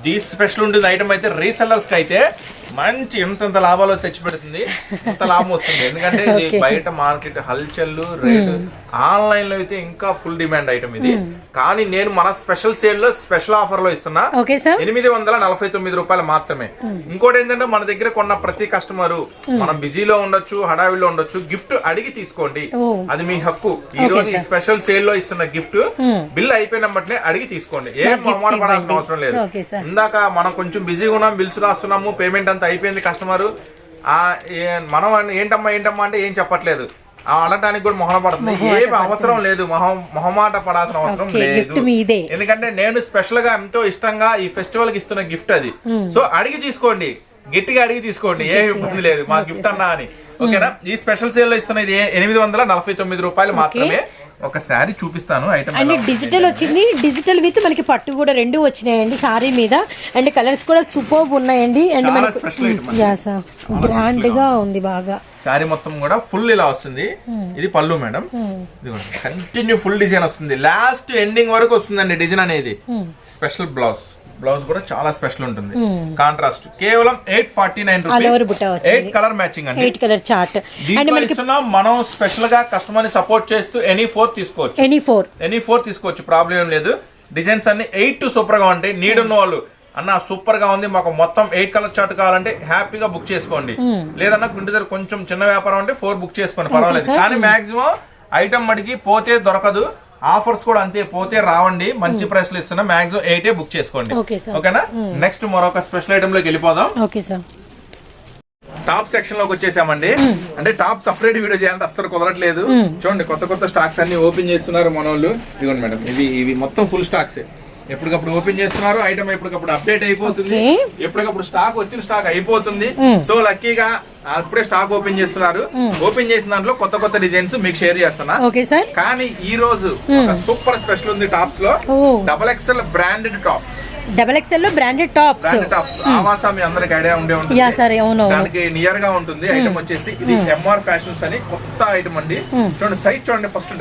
ది స్పెషల్ ఉంటుంది ఐటమ్ అయితే రీసెల్లర్స్ కి అయితే మంచి ఎంత లాభాలు తెచ్చి పెడుతుంది, ఎంత లాభం వస్తుంది. ఎందుకంటే ఇది బయట మార్కెట్ హల్చల్ రేట్, ఆన్లైన్ లో అయితే ఇంకా ఫుల్ డిమాండ్ ఐటమ్ ఇది. కానీ నేను మన స్పెషల్ సేల్ లో స్పెషల్ ఆఫర్ లో ఇస్తున్నా 849 రూపాయలు మాత్రమే. ఇంకోటి ఏంటంటే మన దగ్గర కొన్న ప్రతి కస్టమర్ మనం బిజీలో ఉండొచ్చు, హడావిడిలో ఉండొచ్చు, గిఫ్ట్ అడిగి తీసుకోండి, అది మీ హక్కు. ఈ రోజు ఈ స్పెషల్ సేల్ లో ఇస్తున్న గిఫ్ట్ బిల్ అయిపోయిన బట్టే అడిగి తీసుకోండి, ఏం మొహమాట పడాల్సిన అవసరం లేదు. ఇందాక మనం కొంచెం బిజీగా ఉన్నాం, బిల్స్ రాస్తున్నాము, పేమెంట్ అంతా అయిపోయింది, కస్టమర్ మనం ఏంటమ్మా అంటే ఏం చెప్పట్లేదు, అనడానికి కూడా మొహన పడుతుంది. ఏమి అవసరం లేదు, మొహమాట పడాల్సిన అవసరం లేదు. ఎందుకంటే నేను స్పెషల్ గా ఎంతో ఇష్టంగా ఈ ఫెస్టివల్ కి ఇస్తున్న గిఫ్ట్ అది. సో అడిగి తీసుకోండి, గట్టిగా అడిగి తీసుకోండి, ఏమి ఇబ్బంది లేదు, మా గిఫ్ట్ అన్నా అని. ఓకేనా. ఈ స్పెషల్ సేల్ లో ఇస్తున్న ఇది 849 రూపాయలు మాత్రమే. ఒక శారీ చూపిస్తాను ఐటమ్. అండ్ డిజిటల్ వచ్చింది, డిజిటల్ విత్ మనకి పట్టు కూడా రెండు వచ్చినాయండి సారీ మీద. అండ్ కలర్స్ కూడా సూపర్ ఉన్నాయండి. అండ్ మనకి గ్రాండ్ గా ఉంది బాగా. శారీ మొత్తం కూడా ఫుల్ ఇలా వస్తుంది. ఇది పళ్ళు మేడం, కంటిన్యూ ఫుల్ డిజైన్ వస్తుంది, లాస్ట్ ఎండింగ్ వరకు వస్తుందండి డిజైన్ అనేది. స్పెషల్ బ్లౌజ్ కూడా చాలా స్పెషల్ ఉంటుంది, కాంట్రాస్ట్. కేవలం 849 రూపీస్, 8 కలర్ మ్యాచింగ్ అండి, 8 కలర్ చార్ట్. మనం స్పెషల్ గా కస్టమర్ ని సపోర్ట్ చేస్తూ ఎనీ ఫోర్ తీసుకోవచ్చు, ప్రాబ్లం లేదు. డిజైన్స్ అన్ని 8 సూపర్ గా ఉంటాయి. నీడ్ ఉన్న వాళ్ళు అన్న సూపర్ గా ఉంది, మాకు మొత్తం 8 కలర్ చార్ట్ కావాలంటే హ్యాపీగా బుక్ చేసుకోండి. లేదన్నా గుంటూరు దగ్గర కొంచెం చిన్న వ్యాపారం అంటే 4 బుక్ చేసుకోండి, పర్వాలేదు. కానీ మాక్సిమం ఐటమ్ అడిగి పోతే దొరకదు, ఆఫర్స్ కూడా అంతే, పోతే రావండి. మంచి ప్రైస్ లో ఇస్తున్నా, మాక్సిమం 8 బుక్ చేసుకోండి. ఓకేనా. నెక్స్ట్ మరొక స్పెషల్ ఐటమ్ లోకి వెళ్ళిపోదాం. టాప్ సెక్షన్ లోకి వచ్చేసామండి. అంటే టాప్ సపరేట్ వీడియో చేయాలంటే అస్సలు కుదరట్లేదు. చూడండి, కొత్త స్టాక్స్ అన్ని ఓపెన్ చేస్తున్నారు మన వాళ్ళు. ఇదిగోండి మేడం, ఇవి మొత్తం ఫుల్ స్టాక్స్, ఎప్పటికప్పుడు ఓపెన్ చేస్తున్నారు. ఐటమ్ ఎప్పటికప్పుడు అప్డేట్ అయిపోతుంది, ఎప్పటికప్పుడు స్టాక్ వచ్చిన స్టాక్ అయిపోతుంది. సో లక్కీగా అప్పుడే స్టాక్ ఓపెన్ చేస్తున్నారు. ఓపెన్ చేసిన దాంట్లో కొత్త డిజైన్స్ మీకు షేర్ చేస్తున్నా. కానీ ఈ రోజు ఒక సూపర్ స్పెషల్ ఉంది టాప్స్ లో. XXL బ్రాండెడ్ టాప్స్, XXL లో బ్రాండెడ్ టాప్స్. ఆవాసా మీ అందరికి ఐడియా ఉండే ఉంటుంది, దానికి నియర్ గా ఉంటుంది. ఐటమ్ వచ్చేసి ఇది MR ఫ్యాషన్స్ అని కొత్త ఐటమ్ అండి. చూడండి సైజ్ చూడండి, ఫస్ట్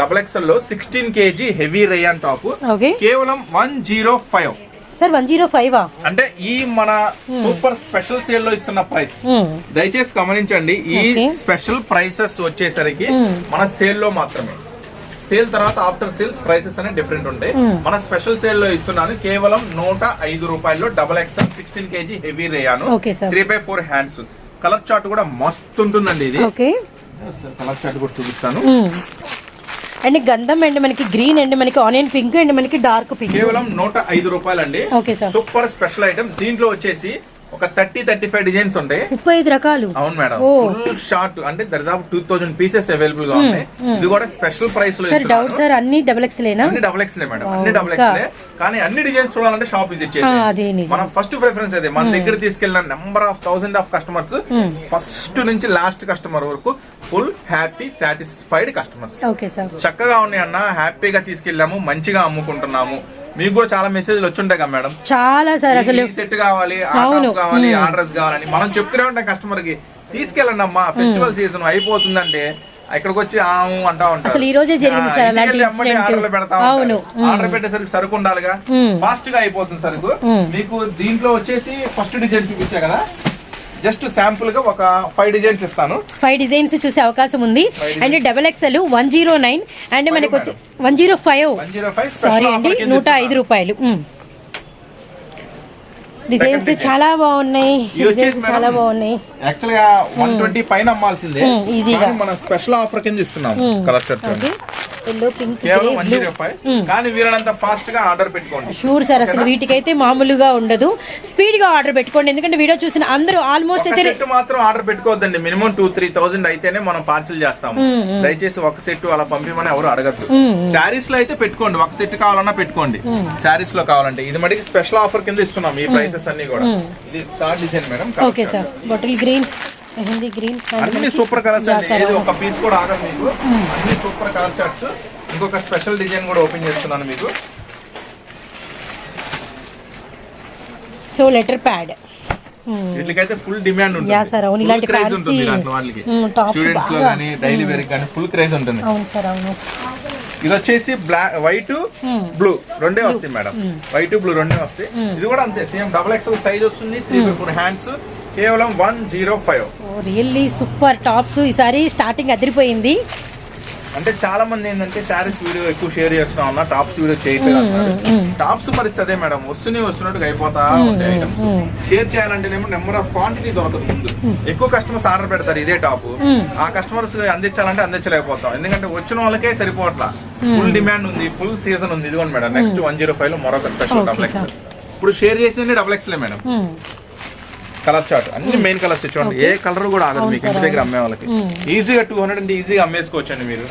XXL లో 16 kg హెవీ రేయాన్ టాప్ కేవలం 105. సార్ 105 అంటే ఈ మన సూపర్ స్పెషల్ సేల్ లో ఇస్తున్న ప్రైస్ దయచేసి గమనించండి. ఈ స్పెషల్ ప్రైసెస్ వచ్చేసరికి మన సేల్ లో మాత్రమే. సేల్ తర్వాత ఆఫ్టర్ సేల్స్ ప్రైసెస్ అనేవి డిఫరెంట్ ఉంటాయి. మన స్పెషల్ సేల్ లో ఇస్తున్నాను కేవలం 105 రూపాయల్లో XXL 16 kg heavy rayon 3/4 hands. Colour chart కూడా మస్తు ఉంటుందండి. ఇది కలర్ చార్ట్ కూడా చూపిస్తాను. అండ్ గంధం అండ్ మనకి గ్రీన్ అండ్ మనకి ఆనియన్ పింక్ అండ్ మనకి డార్క్ పింక్ కేవలం 105 రూపాయలు అండి. Super special item. దీంట్లో వచ్చేసి ఒక 30-35 డిజైన్స్ ఉంటాయి. 35 రకాలు. అవును మేడం, ఫుల్ షార్ట్ అంటే దాదాపు 2000 పీసెస్ అవైలబుల్ గా ఉన్నాయి. ఇది కూడా స్పెషల్ ప్రైస్ లో డౌట్ సార్, అన్ని డబుల్ ఎక్స్లేనా? అన్ని డబుల్ ఎక్స్లే మేడం, అన్ని డబుల్ ఎక్స్లే. కానీ అన్ని డిజైన్స్ చూడాలంటే షాప్ విజిట్ చేయండి. మనం ఫస్ట్ ప్రిఫరెన్స్ అయితే మన దగ్గర తీసుకెళ్ళిన number of thousand of customers, first నుంచి లాస్ట్ కస్టమర్ వరకు ఫుల్ హ్యాపీ సాటిస్ఫైడ్ కస్టమర్స్. చక్కగా ఉన్నాయి అన్న, హ్యాపీగా తీసుకెళ్ళాము, మంచిగా అమ్ముకుంటున్నాము. మీకు కూడా చాలా మెసేజ్లు వచ్చుంటాయి కదా మేడం, చాలా సార్. అసలు సెట్ కావాలి, కావాలి, ఆర్డర్స్ కావాలని మనం చెప్తూనే ఉంటాం కస్టమర్ కి, తీసుకెళ్ళండి అమ్మా ఫెస్టివల్ సీజన్ అయిపోతుందంటే ఇక్కడికి వచ్చి అంటా ఉంటారు. అసలు ఈ రోజే జరిగింది సార్ అలాంటి ఆర్డర్లు పెడతా ఉంటారు. ఆర్డర్ పెట్టేసరికి సరుకు ఉండాలిగా, ఫాస్ట్ గా అయిపోతుంది సరుకు. మీకు దీంట్లో వచ్చేసి ఫస్ట్ డిజైన్ చూపించా కదా, జస్ట్ శాంపుల్ గా ఒక 5 డిజైన్స్ ఇస్తాను. 5 డిజైన్స్ చూసే అవకాశం ఉంది. అండ్ డబల్ ఎక్స్ఎల్ 109 అండ్ మనకి వచ్చి 105 సారీ అండి 105 రూపాయలు. డిజైన్స్ చాలా బాగున్నాయి, చాలా బాగున్నాయి. యాక్చువల్ గా 120 పైన అమ్మాల్సిందే, ఈజీగా మనం స్పెషల్ ఆఫర్ కింద ఇస్తున్నాం. కలర్ షర్ట్ కేవలం 105, కానీ వీరంతా ఫాస్ట్ గా ఆర్డర్ పెట్టుకోండి. షూర్ సార్, అసలు వీటికైతే మామూలుగా ఉండదు, స్పీడ్ గా ఆర్డర్ పెట్టుకోండి. ఎందుకంటే వీడియో చూసిన అందరూ ఆల్మోస్ట్ అయితే సెట్ మాత్రం ఆర్డర్ పెట్టుకోవద్దండి, మినిమం 2-3,000 అయితేనే మనం పార్సిల్ చేస్తాము. దయచేసి ఒక సెట్ అలా పంపిమని ఎవరు అడగద్దు. శారీస్ లో అయితే పెట్టుకోండి, ఒక సెట్ కావాలన్నా పెట్టుకోండి. శారీస్ లో కావాలంటే ఇది మటుకు స్పెషల్ ఆఫర్ కింద ఇస్తున్నాం ఈ ప్రైసెస్ అన్ని కూడా. ఇది third design madam. Okay sir, bottle green, mehndi green, అన్ని సూపర్ కలర్స్ అండి. ఏది ఒక పీస్ కూడా ఆగదు మీకు, అన్ని సూపర్ కలర్ చార్ట్స్. ఇంకొక స్పెషల్ డిజైన్ కూడా ఓపెన్ చేస్తున్నాను మీకు. సో లెటర్ ప్యాడ్ వీటికైతే ఫుల్ డిమాండ్ ఉంటుంది. యా సార్, అవును, ఇలాంటి క్రేజ్ ఉంటుంది దాంట్లో వాళ్ళకి. స్టూడెంట్స్ లో గానీ డైలీ వేర్ గానీ ఫుల్ క్రేజ్ ఉంటుంది. అవును సార్, అవును. ఇది వచ్చేసి బ్లాక్, వైట్, బ్లూ రెండే వస్తాయి మేడం. వైట్ బ్లూ రెండే వస్తాయి. ఇది కూడా అంతే సేమ్ డబుల్ ఎక్స్ఎల్ సైజ్ వస్తుంది. 3/4 హ్యాండ్స్, కేవలం 105. Really super tops. ఈసారి స్టార్టింగ్ అదిరిపోయింది. అంటే చాలా మంది ఏంటంటే శారీస్ వీడియో ఎక్కువ షేర్ చేస్తున్నా ఉన్నా, టాప్స్ వీడియో చేయట్లేదు. టాప్స్ పరిస్థితి అదే మేడం, వస్తున్నట్టుగా అయిపోతా ఉంటాయి ఐటమ్స్. షేర్ చేయాలంటేనేమో నెంబర్ ఆఫ్ క్వాంటిటీ దొరకదు. ముందు ఎక్కువ కస్టమర్స్ ఆర్డర్ పెడతారు ఇదే టాప్, ఆ కస్టమర్స్ అందించాలంటే అందించలేకపోతాం. ఎందుకంటే వచ్చిన వాళ్ళకే సరిపోవట్లా. ఫుల్ డిమాండ్ ఉంది, ఫుల్ సీజన్ ఉంది. ఇదిగోండి మేడం, నెక్స్ట్ 105 లో మరొక స్పెషల్ డబుల్ ఎక్స్. ఇప్పుడు షేర్ చేసింది డబుల్ ఎక్స్లే మేడం. కలర్ చార్ట్ అన్ని మెయిన్ కలర్స్ చూడండి, ఏ కలర్ కూడా ఆగదు మీకు ఇంటి దగ్గర అమ్మే వాళ్ళకి. ఈజీగా 200 అంటే ఈజీగా అమ్మేసుకోవచ్చు అండి మీరు.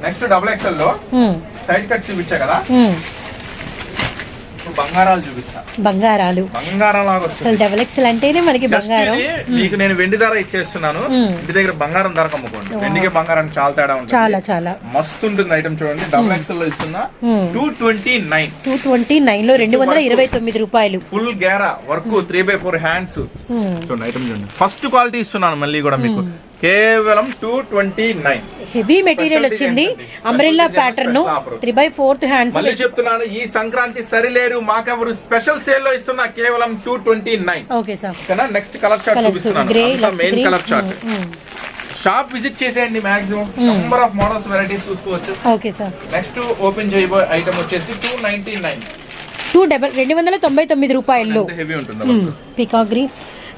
నెక్స్ట్ డబుల్ ఎక్స్ఎల్ లో సైడ్ కట్ చూపించా కదా, బంగారాలు చూపిస్తా. బంగారాలు డబుల్ ఎక్స్ఎల్ అంటేనే మనకి బంగారం. మీకు నేను వెండి ధర ఇచ్చేస్తున్నాను, ఇంటి దగ్గర బంగారం ధర అమ్ముకోండి. వెండికి బంగారానికి చాలా తేడా ఉంటుంది, చాలా చాలా మస్తు ఉంటుంది ఐటమ్. చూడండి డబుల్ ఎక్స్ఎల్ లో ఇస్తున్నా 229 లో 229 రూపాయలు. ఫుల్ గేరా వర్క్, 3/4 హ్యాండ్స్. చూడండి ఐటమ్ చూడండి, ఫస్ట్ క్వాలిటీ ఇస్తున్నాను మళ్ళీ కూడా మీకు. కేవలం 229. హెవీ మెటీరియల్ వచ్చింది, అంబ్రెల్లా ప్యాటర్న్, 3/4 హ్యాండ్స్. మళ్ళీ చెప్తున్నాను, ఈ సంక్రాంతి సరిలేరు మాకెవరు స్పెషల్ సేల్ లో ఇస్తున్నా కేవలం 229. Okay sir. Next colour chart చూపిస్తున్నాను, main colour chart. Shop visit చేసేయండి, maximum number of models varieties చూసుకోవచ్చు. Okay sir. నెక్స్ట్ ఓపెన్ చేయబోయే ఐటమ్ వచ్చేసి 299. 299 రూపాయల్లో హెవీ ఉంటుంది. పీకాక్ గ్రీన్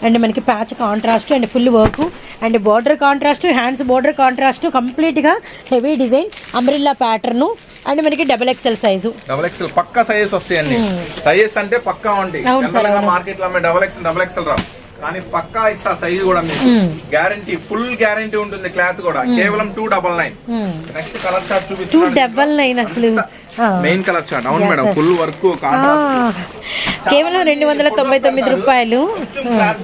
అండ్ మనకి patch contrast and full work and border contrast, hands border contrast, complete గా heavy design, umbrella pattern and మనకి double XL size. Double XL పక్కా sizes వస్తాయండి. Sizes అంటే పక్కా ఉంటాయి. మార్కెట్ లో డబుల్ ఎక్స్ఎల్ రావు, కానీ పక్కా ఇస్తా సైజ్ కూడా మీకు. గ్యారంటీ, ఫుల్ గ్యారంటీ ఉంటుంది. క్లాత్ కూడా కేవలం 299. నెక్స్ట్ కలర్ చార్ట్ చూపిస్తున్నాను, 299 అసలు మెయిన్ కలర్ చార్ట్. అవును మేడం, ఫుల్ వర్క్, కేవలం 299 రూపాయలు.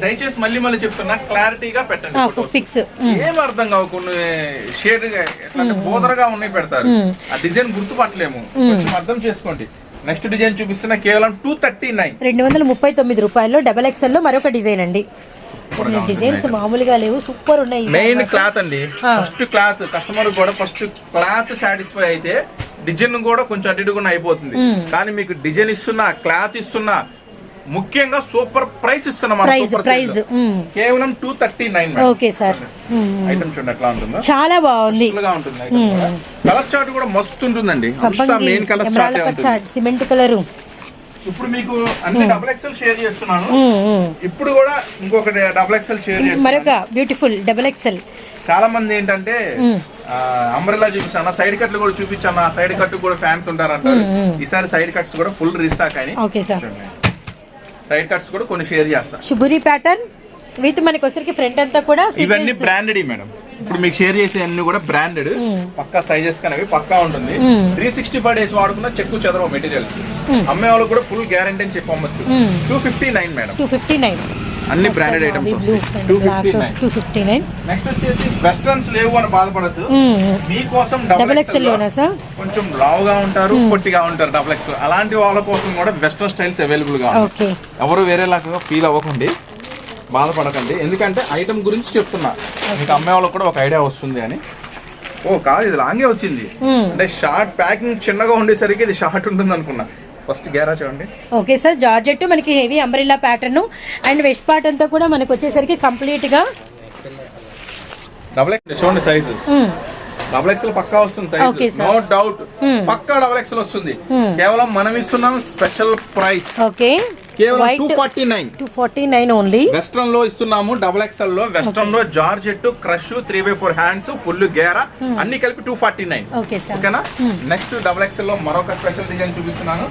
దయచేసి మళ్ళీ చెప్తున్నా, క్లారిటీగా పెట్టండి. ఫిక్స్ ఏం అర్థం కావు, కొన్ని షేడ్ బోదరగా ఉన్నాయి పెడతారు, ఆ డిజైన్ గుర్తుపట్టలేము, కొంచెం అర్థం చేసుకోండి. నెక్స్ట్ డిజైన్ చూపిస్తున్నా కేవలం 239. 239 రూపాయల్లో డబల్ ఎక్స్ఎల్ లో మరొక డిజైన్ అండి. డిజైన్స్ మామూలుగా లేవు, సూపర్ ఉన్నాయి. మెయిన్ క్లాత్ అండి, ఫస్ట్ క్లాత్. కస్టమర్ కూడా ఫస్ట్ క్లాత్ సాటిస్ఫై అయితే డిజైన్ కూడా కొంచెం అటు ఇటుగా అయిపోతుంది. కానీ మీకు డిజైన్ ఇస్తున్నా, క్లాత్ ఇస్తున్నా, ముఖ్యంగా సూపర్ ప్రైస్ ఇస్తున్నాం. కేవలం 239. Okay sir. ఐటమ్ చూడండి ఎట్లా ఉంటుందో, చాలా బాగుంది. కలర్ చార్ట్ కూడా మస్తు ఉంటుందండి. Main colour chart cement colour. ఇప్పుడు మీకు అన్ని డబుల్ ఎక్స్ఎల్ షేర్ చేస్తున్నాను. ఇప్పుడు కూడా ఇంకొకటి డబుల్ ఎక్స్ఎల్ షేర్ చేస్తున్నాను, మరొక బ్యూటిఫుల్ డబుల్ ఎక్స్ఎల్. చాలా మంది ఏంటంటే అంబ్రెల్లా చూపించాను, సైడ్ కట్లు కూడా చూపించాను, సైడ్ కట్ కూడా ఫ్యాన్స్ ఉంటారంటారు. ఈసారి సైడ్ కట్స్ కూడా ఫుల్ రీస్టాక్ అని. Okay sir. సైడ్ కట్స్ కూడా కొన్ని షేర్ చేస్తా. శుభురి ప్యాటర్న్ విత్ మనకి వచ్చరికి ఫ్రంట్ అంతా కూడా ఇవన్నీ బ్రాండెడ్ మేడం. ఇప్పుడు మీకు షేర్ చేసే అన్ని కూడా బ్రాండెడ్, పక్కా సైజెస్ కనేవి పక్కా ఉంటుంది. 365 డేస్ వాడుకున్న చెక్కు చెదరవ మెటీరియల్స్. అమ్మే వాళ్ళు కూడా ఫుల్ గ్యారంటీ అని చెప్పవచ్చు. 259 మేడం. 259 అన్ని బ్రాండెడ్ ఐటమ్స్. 259. నెక్స్ట్ వచ్చేసి వెస్టర్న్స్ లేవు అని బాధపడద్దు, మీకోసం డబుల్ ఎక్స్ఎల్ లోనా సార్? కొంచెం లావుగా ఉంటారు, పొట్టిగా ఉంటారు డబుల్ ఎక్స్ఎల్, అలాంటి వాళ్ళ కోసం కూడా వెస్టర్న్ స్టైల్స్ అవైలబుల్ గా ఉన్నాయి. ఎవరు వేరేలాగా ఫీల్ అవ్వకండి, బాధపడకండి, ఎందుకంటే ఐటమ్ గురించి చెప్తున్నా, మీకు అమ్మే వాళ్ళకి కూడా ఒక ఐడియా వస్తుంది అని. ఓ కాదు, ఇది లాంగే వచ్చింది అంటే షార్ట్ ప్యాకింగ్ చిన్నగా ఉండేసరికి ఇది షార్ట్ ఉంటుంది అనుకున్నా. ఫస్ట్ గేరా చూడండి. ఓకే సార్, జార్జెట్ మనకి heavy umbrella pattern and waist part అంతా కూడా మనకి వచ్చేసరికి కంప్లీట్ గా డబుల్ ఎక్స్ చూడండి సైజు. డబుల్ ఎక్స్ఎల్ పక్కా వస్తుంది సైజ్, నో డౌట్ పక్కా డబుల్ ఎక్స్ఎల్ వస్తుంది. కేవలం మనం ఇస్తున్నాం స్పెషల్ ప్రైస్. ఓకే, కేవలం 249 ఓన్లీ. వెస్ట్రన్ లో ఇస్తున్నాము, డబుల్ ఎక్స్ఎల్ లో. వెస్ట్రన్ లో జార్జెట్, క్రష్, 3/4 హ్యాండ్స్, ఫుల్ గేరా అన్ని కలిపి 249. ఓకేనా. నెక్స్ట్ డబుల్ ఎక్స్ఎల్ లో మరొక స్పెషల్ డిజైన్ చూపిస్తున్నాను.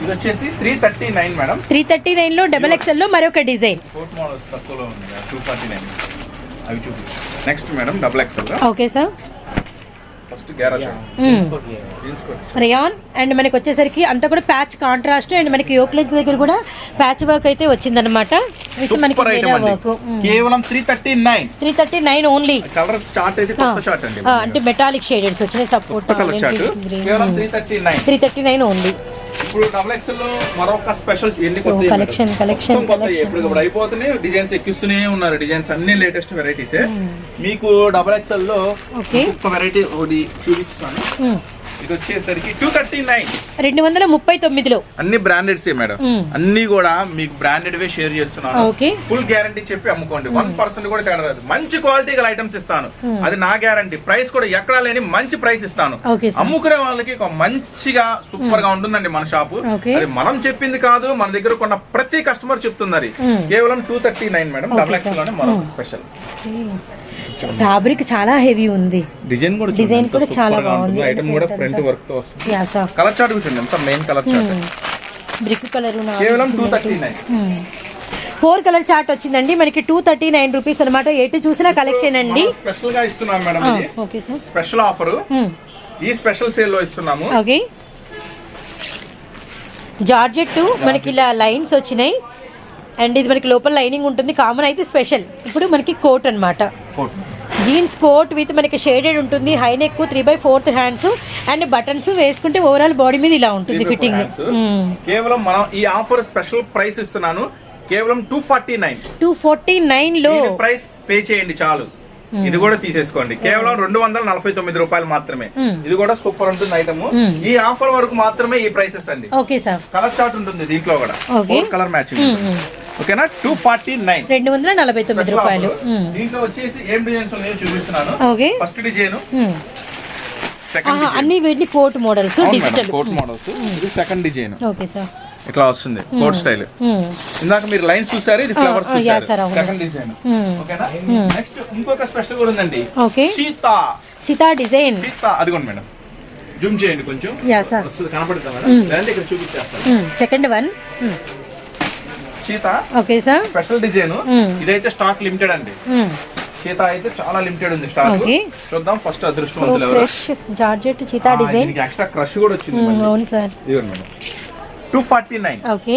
ఇది వచ్చేసి 339 మేడం. 339 లో డబుల్ ఎక్స్ఎల్ లో మరొక డిజైన్. ఫోర్త్ మోడల్స్ తక్కువలో ఉంది 249. అవి చూపి. Next madam double XL. Okay sir. First గేరా రియాన్ అండ్ మనకి వచ్చేసరికి అంతా కూడా ప్యాచ్ కాంట్రాస్ట్ అండ్ మనకి యోక్ లెంత్ దగ్గర కూడా ప్యాచ్ వర్క్ అయితే వచ్చిందన్నమాట. కేవలం 339 ఓన్లీ. కలర్ చార్ట్ అయితే కొత్త చార్ట్ అండి, అంటే మెటాలిక్ షేడెడ్స్ వచ్చినాయి సపోర్ట్. కలర్ చార్ట్ కేవలం 339 ఓన్లీ. ఇప్పుడు డబుల్ ఎక్స్ఎల్ లో మరొక స్పెషల్ కలెక్షన్ ఇప్పుడు అయిపోతున్నాయి, డిజైన్స్ ఎక్కిస్తూనే ఉన్నారు. డిజైన్స్ అన్ని లేటెస్ట్ వెరైటీసే. మీకు డబుల్ ఎక్స్ఎల్ లో ఒక వెరైటీ ఒకటి చూపిస్తాను. ఇది వచ్చేసరికి 239 లో అన్ని బ్రాండెడ్స్ మేడం. అన్ని కూడా మీకు బ్రాండెడ్ వే షేర్ చేస్తున్నాను. ఫుల్ గ్యారంటీ చెప్పి అమ్ముకోండి, 1% కూడా తేడా రాదు. మంచి క్వాలిటీ గల ఐటమ్స్ ఇస్తాను, అది నా గ్యారంటీ. ప్రైస్ కూడా ఎక్కడా లేని మంచి ప్రైస్ ఇస్తాను. అమ్ముకునే వాళ్ళకి ఒక మంచిగా సూపర్ గా ఉంటుందండి మన షాపు. అది మనం చెప్పింది కాదు, మన దగ్గర కొన్న ప్రతి కస్టమర్ చెప్తున్నారు. కేవలం 239 మేడం. డబుల్ ఎక్స్ లోనే మరొక స్పెషల్. ఫ్యాబ్రిక్ చాలా హెవీ ఉంది, డిజైన్ కూడా చాలా బాగుంది. ఐటమ్ కూడా ఫ్రంట్ వర్క్ తో వస్తుంది. కలర్ చార్ట్ చూడండి, ఎంత main colour chart. Brick colour కేవలం 239. 4 కలర్ చార్ట్ వచ్చిందండి మనకి. 239 రూపీస్ అనమాట. ఎటు చూసినా కలెక్షన్ అండి. స్పెషల్ గా ఇస్తున్నాం మేడం, ఇది ఓకే సార్, స్పెషల్ ఆఫర్. ఈ స్పెషల్ సేల్ లో ఇస్తున్నాము. ఓకే, జార్జెట్ మనకి ఇలా లైన్స్ వచ్చినాయి అండ్ ఇది మనకి లోపల లైనింగ్ ఉంటుంది. కామన్ అయితే స్పెషల్ ఇప్పుడు మనకి కోట్ అన్నమాట. జీన్స్ కోట్ విత్ మనకి షేడెడ్ ఉంటుంది. High neck, 3/4 hands and buttons వేసుకుంటే ఓవరాల్ బాడీ మీద ఇలా ఉంటుంది ఫిట్టింగ్. కేవలం మనం ఈ ఆఫర్ స్పెషల్ ప్రైస్ ఇస్తున్నాను. కేవలం 249 లో ప్రైస్ పే చేయండి చాలు. ఇది కూడా తీసేసుకోండి. కేవలం 249 రూపాయలు మాత్రమే. ఇది కూడా సూపర్ ఉంటుంది ఐటమ్. ఈ ఆఫర్ వరకు మాత్రమే ఈ ప్రైసెస్ అండి. ఓకే సార్, కలర్ చార్ట్ ఉంటుంది దీంట్లో కూడా, కలర్ మ్యాచింగ్. ఓకేనా. 249 రూపాయలు. దీంట్లో వచ్చేసి ఏం డిజైన్స్ ఉన్నాయో చూపిస్తున్నాను. ఫస్ట్ డిజైన్, అన్ని వీటిని coat models, digital coat models. ఇది సెకండ్ డిజైన్. ఓకే సార్, ఇట్లా వస్తుంది కోట్ స్టైల్. ఇందాక మీరు లైన్స్ చూసారు, ఇది ఫ్లవర్స్ చూసారు. Second design. ఓకేనా. నెక్స్ట్ ఇంకొక స్పెషల్ కూడా ఉందండి, చీతా డిజైన్. అదిగోండి మేడం, జూమ్ చేయండి కొంచెం, కనపడుతుంది మేడం. ఇక్కడ చూపించేస్తాను. Second one cheetah. Okay sir, special design. ఇదైతే స్టాక్ లిమిటెడ్ అండి. చీతా అయితే చాలా లిమిటెడ్ ఉంది స్టాక్. చూద్దాం ఫస్ట్ అదృష్టవంతులు ఎవరు. Georgette cheetah design. Extra crush కూడా వచ్చింది. అవును సార్. ఇదిగోండి మేడం, 249. ఓకే,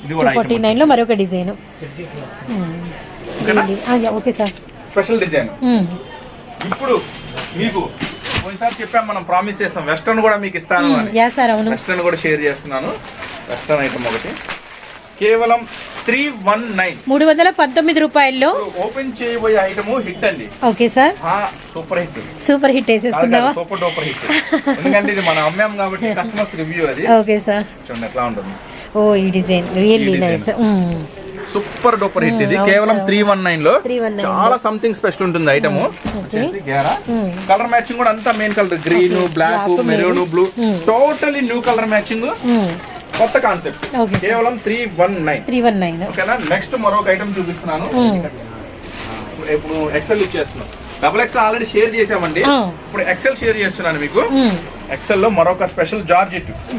249 లో మరొక design. Okay sir, special design. ఇప్పుడు మీకు పోయినసారి చెప్పాం, మనం ప్రామిస్ చేస్తాం వెస్టర్న్ కూడా మీకు ఇస్తాను అని. వెస్టర్న్ కూడా షేర్ చేస్తున్నాను. వెస్టర్న్ ఐటమ్ ఒకటి కేవలం 319 రూపాయల్లో ఓపెన్ చేయబోయే ఐటమ్ హిట్ అండి. ఓకే సార్, సూపర్ హిట్ వేసేసుకుందామా? Super duper hit. ఎందుకంటే ఇది మనం అమ్మాం కాబట్టి కస్టమర్స్ రివ్యూ అది. ఓకే సార్, చూడండి ఎట్లా ఉంటుంది. ఓ ఈ design really nice. Super duper hit ఇది. కేవలం 319 లో చాలా సంథింగ్ స్పెషల్ ఉంటుంది ఐటమ్. కలర్ మ్యాచింగ్ కూడా అంతా main colour, green, black, maroon, blue, totally new colour matching, కొత్త కాన్సెప్ట్. కేవలం 319. ఓకేనా. నెక్స్ట్ మరొక ఐటమ్ చూపిస్తున్నాను. ఇప్పుడు ఎక్సెల్ ఇచ్చేస్తున్నాం. XXL ఆల్రెడీ షేర్ చేసామండి. ఇప్పుడు ఎక్సెల్ షేర్ చేస్తున్నాను మీకు. ఎక్సెల్ లో మరొక స్పెషల్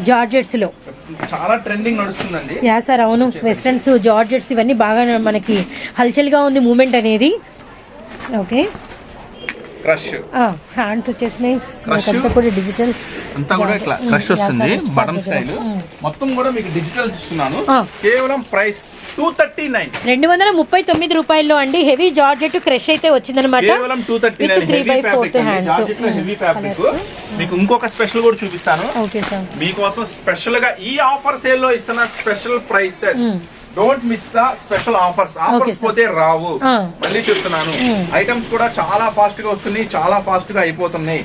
జార్జెట్స్ లో చాలా ట్రెండింగ్ నడుస్తుందండి. యా సార్, అవును. వెస్టర్న్స్, జార్జెట్స్ ఇవన్నీ బాగా మనకి హల్చల్ గా ఉంది మూమెంట్ అనేది. ఓకే, క్రష్ హ్యాండ్స్ వచ్చేసినాయి, అంతా కూడా డిజిటల్, అంతా కూడా ఇట్లా క్రష్ వస్తుంది బటన్ స్టైల్. మొత్తం కూడా మీకు డిజిటల్ ఇస్తున్నాను. కేవలం ప్రైస్ 239 రూపాయల్లో అండి. హెవీ జార్జెట్ క్రష్ అయితే వచ్చిందనమాట. కేవలం 239 జార్జెట్ లో హెవీ ఫ్యాబ్రిక్. మీకు ఇంకొక స్పెషల్ కూడా చూపిస్తాను. ఓకే సార్, మీకోసం స్పెషల్ గా ఈ ఆఫర్ సేల్ లో ఇస్తున్న special prices. Don't miss the special offers పోతే రావు. మళ్ళీ చెప్తున్నాను, ఐటమ్స్ కూడా చాలా ఫాస్ట్ గా వస్తున్నాయి, చాలా ఫాస్ట్ గా అయిపోతున్నాయి.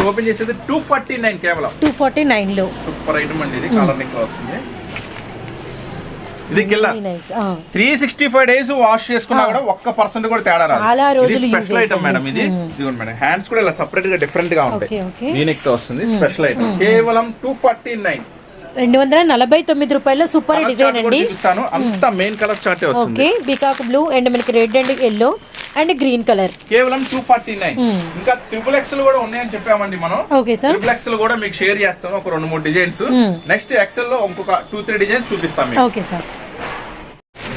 ఓపెన్ చేసేది 249, కేవలం 249 లో సూపర్ ఐటమ్ అండి. ఇది కలర్ నెక్ వస్తుంది. ఇది కిల్ల 365 డేస్ వాష్ చేసుకున్నా కూడా 1% కూడా తేడా రాదు. ఇది స్పెషల్ ఐటమ్ మేడం. ఇది ఇదిగోండి మేడం, హ్యాండ్స్ కూడా ఇలా సెపరేట్ గా డిఫరెంట్ గా ఉంటాయి. ఈ నెక్ తో వస్తుంది స్పెషల్ ఐటమ్. కేవలం 249 రూపాయల్లో సూపర్ డిజైన్ అండి. అంతా మెయిన్ కలర్ చార్ట్ వస్తుంది. ఓకే, పీకాక్ బ్లూ అండ్ మనకి red and yellow and green colour. కేవలం 249. ఇంకా XXL కూడా ఉన్నాయని చెప్పామండి మనం. ఓకే సార్, XXL కూడా మీకు షేర్ చేస్తాను ఒక 2-3 డిజైన్స్. నెక్స్ట్ XL లో ఇంకొక 2-3 డిజైన్స్ చూపిస్తాం. Okay sir.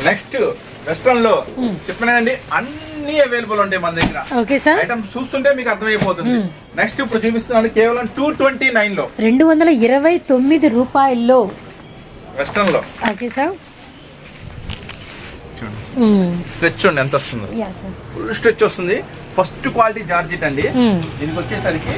నెక్స్ట్ వెస్ట్రన్ లో చెప్పినానండి, అన్ని అవైలబుల్ ఉంటాయి మన దగ్గర. ఓకే సార్, ఐటమ్ చూస్తుంటే మీకు అర్థమైపోతుంది. నెక్స్ట్ ఇప్పుడు చూపిస్తున్నాను కేవలం 229 లో, 229 రూపాయల్లో వెస్ట్రన్ లో. ఓకే సార్, స్ట్రెచ్ చూడండి ఎంత వస్తుందో. ఫుల్ స్ట్రెచ్ వస్తుంది. ఫస్ట్ క్వాలిటీ జార్జెట్ అండి. దీనికి వచ్చేసరికి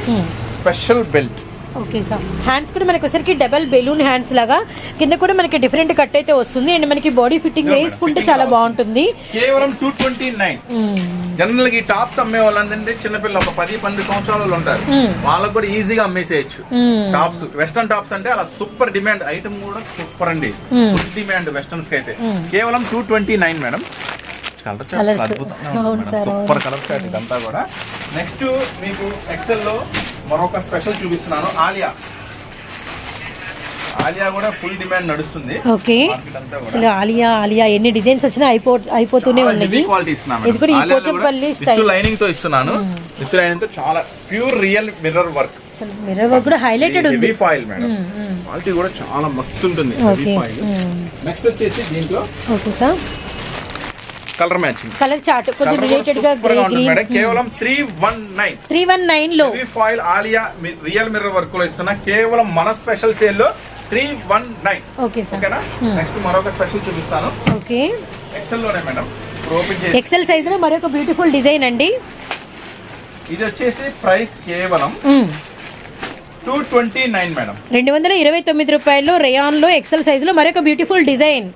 special belt. Okay sir, hands కూడా మనకి వచ్చరికి డబల్ బెలూన్ హ్యాండ్స్ లాగా కింద కూడా మనకి డిఫరెంట్ కట్ అయితే వస్తుంది. అండ్ మనకి బాడీ ఫిట్టింగ్ వేసుకుంటే చాలా బాగుంటుంది. కేవలం 229. జనరల్ గా ఈ టాప్స్ అమ్మే వాళ్ళంటే చిన్నపిల్లలు ఒక 10-12 సంవత్సరాలు ఉంటారు, వాళ్ళకి కూడా ఈజీగా అమ్మేసేయచ్చు. టాప్స్, వెస్టర్న్ టాప్స్ అంటే అలా సూపర్ డిమాండ్ ఐటమ్ కూడా సూపర్ అండి. ఫుల్ డిమాండ్ వెస్టర్న్స్ కి అయితే. కేవలం 229 మేడం. సూపర్ కలర్ చార్ట్ ఇదంతా కూడా. నెక్స్ట్ మీకు XL లో మరొక స్పెషల్ చూపిస్తున్నాను. ఆలియా కూడా ఫుల్ డిమాండ్ నడుస్తుంది. ఓకే, ఆలియా ఎన్ని డిజైన్స్ వచ్చినా అయిపోతూనే ఉన్నది. ఇది కూడా ఈ పోచంపల్లి స్టైల్ లైనింగ్ తో ఇస్తున్నాను. విత్ లైనింగ్ తో చాలా pure real mirror work. Mirror work కూడా హైలైటెడ్ ఉంది. హెవీ ఫాయిల్ మేడం, క్వాలిటీ కూడా చాలా మస్తు ఉంటుంది. Heavy foil. నెక్స్ట్ వచ్చేసి దీంట్లో okay sir colour matching, colour chart కొంచెం రిలేటెడ్ గా గ్రే గ్రీన్. కేవలం 319 లో heavy foil Alia real mirror work లో ఇస్తున్నా. కేవలం మన స్పెషల్ సేల్ లో 319. ఓకే సార్, ఓకేనా. నెక్స్ట్ మరొక స్పెషల్ చూపిస్తాను. ఓకే, XL లోనే మేడం. XL సైజ్ లో మరొక బ్యూటిఫుల్ డిజైన్ అండి. ఇది వచ్చేసి ప్రైస్ కేవలం 229 మేడం. 229 రూపాయల్లో రేయాన్ లో XL సైజ్ లో మరొక బ్యూటిఫుల్ డిజైన్.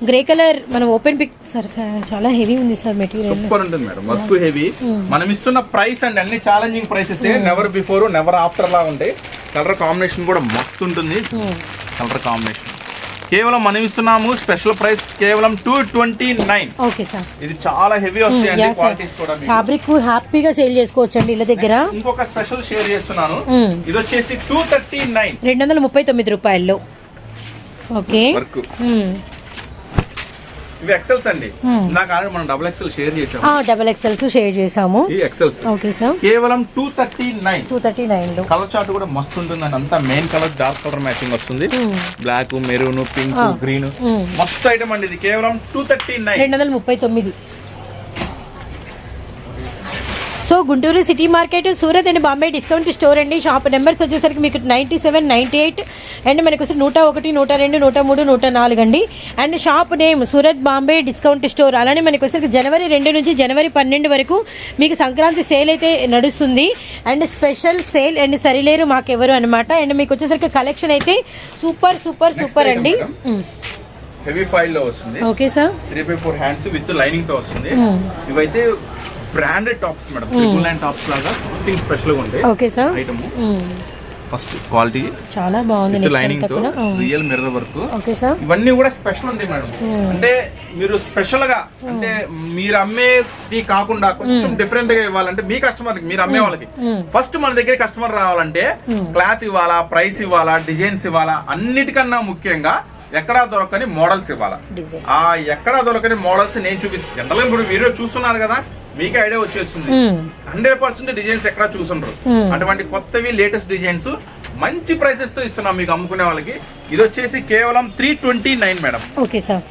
గ్రే కలర్ మనం ఓపెన్ పిక్ సార్, చాలా హెవీ ఉంది సార్ మెటీరియల్. సూపర్ ఉంటుంది మేడం, వర్క్ హెవీ. మనం ఇస్తున్న ప్రైస్ అండి అన్ని challenging prices. Never before never after లా ఉంటాయి. కలర్ కాంబినేషన్ కూడా మస్తు ఉంటుంది. కలర్ కాంబినేషన్ కేవలం మనం ఇస్తున్నాము స్పెషల్ ప్రైస్ కేవలం 229. ఓకే సార్, ఇది చాలా హెవీ వస్తాయండి. క్వాలిటీస్ కూడా ఫ్యాబ్రిక్ హ్యాపీగా సేల్ చేసుకోవచ్చు అండి ఇళ్ళ దగ్గర. ఇంకొక స్పెషల్ షేర్ చేస్తున్నాను. ఇది వచ్చేసి 239 రూపాయల్లో. ఓకే, ఇవి ఎక్సెల్స్ అండి. నాకు ఆల్రెడీ మనం XXL షేర్ చేసాము. XXL షేర్ చేసాము. ఈ ఎక్సెల్స్ ఓకే సార్, కేవలం 239 లో. కలర్ చార్ట్ కూడా మస్తు ఉంటుందండి. అంతా main colour dark colour matching వస్తుంది. బ్లాక్, మెరూన్, పింక్, గ్రీన్ మస్తు ఐటమ్ అండి. ఇది కేవలం 239. So Guntur city market, Surat and Bombay discount store అండి. షాప్ నెంబర్స్ వచ్చేసరికి మీకు 97, 98 అండ్ మనకు 101, 102, 103, 104 అండి. And shop name Surat Bombay discount store. అలానే మనకు వచ్చేసరికి జనవరి 2 నుంచి జనవరి 12 వరకు మీకు సంక్రాంతి సేల్ అయితే నడుస్తుంది. అండ్ స్పెషల్ సేల్ అండ్ సరిలేరు మాకెవరు అనమాట. అండ్ మీకు వచ్చేసరికి కలెక్షన్ అయితే సూపర్ సూపర్ సూపర్ అండి. హెవీ ఫాయిల్ లో వస్తుంది. Okay sir, 3x4 hands with lining తో వస్తుంది. ఇవైతే branded tops madam. Triple line tops లాగా సంథింగ్ స్పెషల్ గా ఉంటాయి. Okay sir, item first quality చాలా బాగుంది. విత్ లైనింగ్ తో real mirror work. Okay sir, ఇవన్నీ కూడా స్పెషల్ ఉంటాయి మేడం. అంటే మీరు స్పెషల్ గా అంటే మీరు అమ్మేది కాకుండా కొంచెం డిఫరెంట్ గా ఇవ్వాలంటే మీ కస్టమర్ మీరు అమ్మే వాళ్ళకి ఫస్ట్ మన దగ్గర కస్టమర్ రావాలంటే క్లాత్ ఇవ్వాలా, ప్రైస్ ఇవ్వాలా, డిజైన్స్ ఇవ్వాలా, అన్నిటికన్నా ముఖ్యంగా ఎక్కడా దొరకని మోడల్స్ ఇవ్వాలా. ఆ ఎక్కడా దొరకని మోడల్స్ నేను చూపిస్తాను. జనరల్ గా ఇప్పుడు వీడియో చూస్తున్నారు కదా, మీకే ఐడియా వచ్చేస్తుంది. 100% డిజైన్స్ ఎక్కడ చూసుండ్రు. అటువంటి కొత్తవి లేటెస్ట్ డిజైన్స్ మంచి ప్రైసెస్ తో ఇస్తున్నాం మీకు అమ్ముకునే వాళ్ళకి. ఇది వచ్చేసి కేవలం 329 మేడం. ఓకే సార్,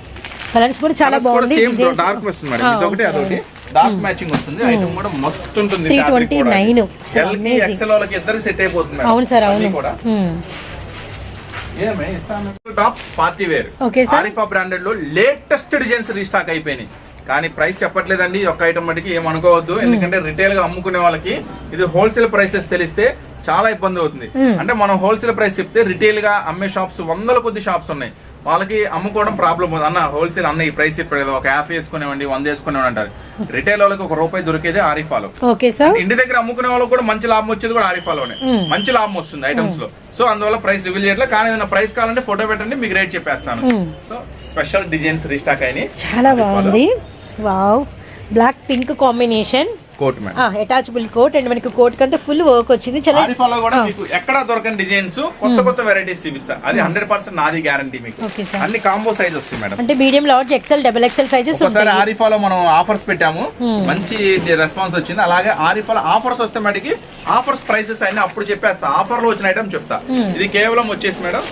కలర్స్ కూడా చాలా బాగుంది. డార్క్ వస్తుంది మేడం, ఇదొకటి అదొకటి డార్క్ మ్యాచింగ్ వస్తుంది. ఐటమ్ కూడా మస్తు ఉంటుంది. 329 ఎక్సెల్ వాళ్ళకి ఇద్దరికి సెట్ అయిపోతుంది. అవును సార్, అవును. Tops party wear Arifa branded లో లేటెస్ట్ డిజైన్స్ రీస్టాక్ అయిపోయినాయి. కానీ ప్రైస్ చెప్పట్లేదండి ఒక్క ఐటమ్ మటుకి, ఏమనుకోవద్దు. ఎందుకంటే రిటైల్ గా అమ్ముకునే వాళ్ళకి ఇది హోల్సేల్ ప్రైసెస్ తెలిస్తే చాలా ఇబ్బంది అవుతుంది. అంటే మనం హోల్సేల్ ప్రైస్ చెప్తే రిటైల్ గా అమ్మే షాప్స్ వందల కొద్ది షాప్స్ ఉన్నాయి, వాళ్ళకి అమ్ముకోవడం ప్రాబ్లం అవుతుంది. అన్న హోల్సేల్ అన్న ఈ ప్రైస్ చెప్పలేదు, ఒక 50 వేసుకునేవండి, 100 వేసుకునేవండి అంటారు. రిటైల్ వాళ్ళకి ₹1 దొరికేది ఆరిఫాలో. ఇంటి దగ్గర అమ్ముకునే వాళ్ళకి కూడా మంచి లాభం వచ్చేది కూడా ఆరిఫాలోనే, మంచి లాభం వస్తుంది ఐటమ్స్ లో. సో అందువల్ల ప్రైస్ రివీల్ చేయట్లేదు. కానీ ఏదైనా ప్రైస్ కావాలంటే ఫోటో పెట్టండి, మీకు రేట్ చెప్పేస్తాను. సో స్పెషల్ డిజైన్స్ రీస్టాక్ అయినాయి, చాలా బాగుంది. Wow, black pink combination coat attachable coat and మనకి కోట్ కంతా ఫుల్ వర్క్ వచ్చింది. చాలా ఆరిఫాలో కూడా మీకు ఎక్కడ దొరకని డిజైన్స్ కొత్త కొత్త వెరైటీస్ చూపిస్తా. అది 100% నాది గ్యారంటీ మీకు. అన్ని కాంబో సైజ్ వస్తాయి మేడం. అంటే medium, large, XL, double XL sizes ఉంటాయి. ఆరిఫాలో మనం ఆఫర్స్ పెట్టాము, మంచి రెస్పాన్స్ వచ్చింది. అలాగే ఆరిఫాలో ఆఫర్స్ వస్తే మటుకి ఆఫర్స్ ప్రైసెస్ అన్ని అప్పుడు చెప్పేస్తా. ఆఫర్ లో వచ్చిన ఐటమ్ చెప్తా. ఇది కేవలం వచ్చేసి మేడం,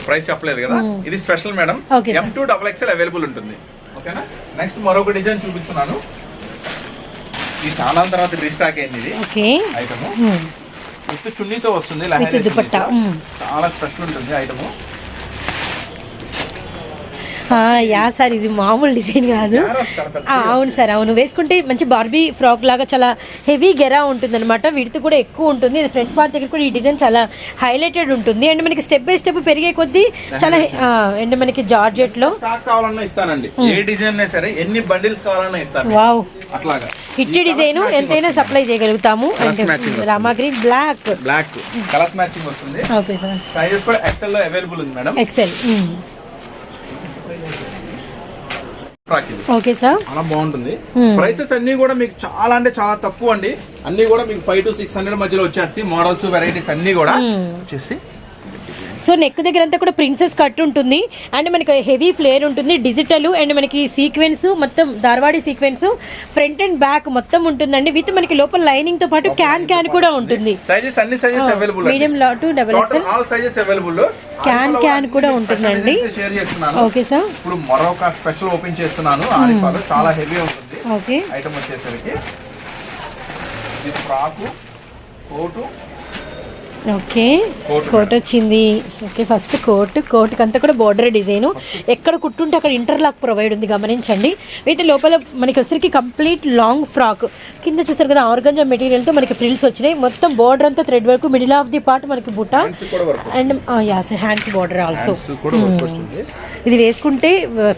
ప్రైస్ చెప్పలేదు కదా, ఇది special madam. M2 XXL available ఉంటుంది. ఓకేనా. నెక్స్ట్ మరొక డిజైన్ చూపిస్తున్నాను. ఇది చాలా తర్వాత రీస్టాక్ అయింది. ఇది ఐటమ్ విత్ చున్నీతో వస్తుంది, చాలా స్పెషల్ ఉంటుంది ఐటమ్. యా సార్, ఇది మామూలు డిజైన్ కాదు. అవును సార్, అవును. వేసుకుంటే మంచి బార్బీ ఫ్రాక్ లాగా చాలా హెవీ గెరా ఉంటుంది అనమాట. విడ్త్ కూడా ఎక్కువ ఉంటుంది. ఫ్రంట్ పార్ట్ దగ్గర కూడా ఈ డిజైన్ చాలా హైలైటెడ్ ఉంటుంది. అండ్ మనకి స్టెప్ బై స్టెప్ పెరిగే కొద్దీ చాలా అండ్ మనకి జార్జెట్ లో స్టాక్ కావాలన్నా ఇస్తానండి. ఏ డిజైన్ సరే, ఎన్ని బండిల్స్ కావాలన్నా ఇస్తాను. వావ్, అట్లాగా హిట్ డిజైన్ ఎంతైనా సప్లై చేయగలుగుతాము. And Rama green, black colours matching వస్తుంది. ఓకే సార్, సైజెస్ కూడా ఎక్సెల్ లో అవైలబుల్ ఉంది మేడం. ఎక్సెల్. ఓకే సార్, చాలా బాగుంటుంది. ప్రైసెస్ అన్ని కూడా మీకు చాలా అంటే చాలా తక్కువ అండి. అన్ని కూడా మీకు 500 to 600 మధ్యలో వచ్చేస్తాయి. మోడల్స్, వెరైటీస్ అన్ని కూడా వచ్చేసి. సో నెక్ దగ్గర అంతా కూడా ప్రిన్సెస్ కట్ ఉంటుంది. అండ్ మనకి హెవీ ఫ్లేర్ ఉంటుంది, డిజిటల్. అండ్ మనకి సీక్వెన్స్ మొత్తం ధార్వాడి సీక్వెన్స్ ఫ్రంట్ అండ్ బ్యాక్ మొత్తం ఉంటుందండి. విత్ మనకి లోపల లైనింగ్ తో పాటు క్యాన్ కూడా ఉంటుంది. సైజెస్ అన్ని sizes available, medium to double XL all sizes available. క్యాన్ కూడా ఉంటుందండి. షేర్ చేస్తున్నాను. ఓకే సార్, ఇప్పుడు మరొక స్పెషల్ ఓపెన్ చేస్తున్నాను. ఆరిఫాలో చాలా హెవీ ఉంటుంది. ఓకే, ఐటమ్ వచ్చేసరికి ఇది ఫ్రాక్, కోటు. ఓకే, కోట్ వచ్చింది. ఓకే, ఫస్ట్ కోట్ అంతా కూడా బోర్డర్ డిజైన్. ఎక్కడ కుట్టుంటే అక్కడ ఇంటర్లాక్ ప్రొవైడ్ ఉంది, గమనించండి. అయితే లోపల మనకి వచ్చరికి కంప్లీట్ లాంగ్ ఫ్రాక్. కింద చూస్తారు కదా, ఆర్గంజా మెటీరియల్ తో మనకి ఫ్రిల్స్ వచ్చినాయి. మొత్తం బోర్డర్ అంతా thread work, middle of the part మనకి బుట్ట అండ్ హ్యాండ్స్ బోర్డర్ ఆల్సో. ఇది వేసుకుంటే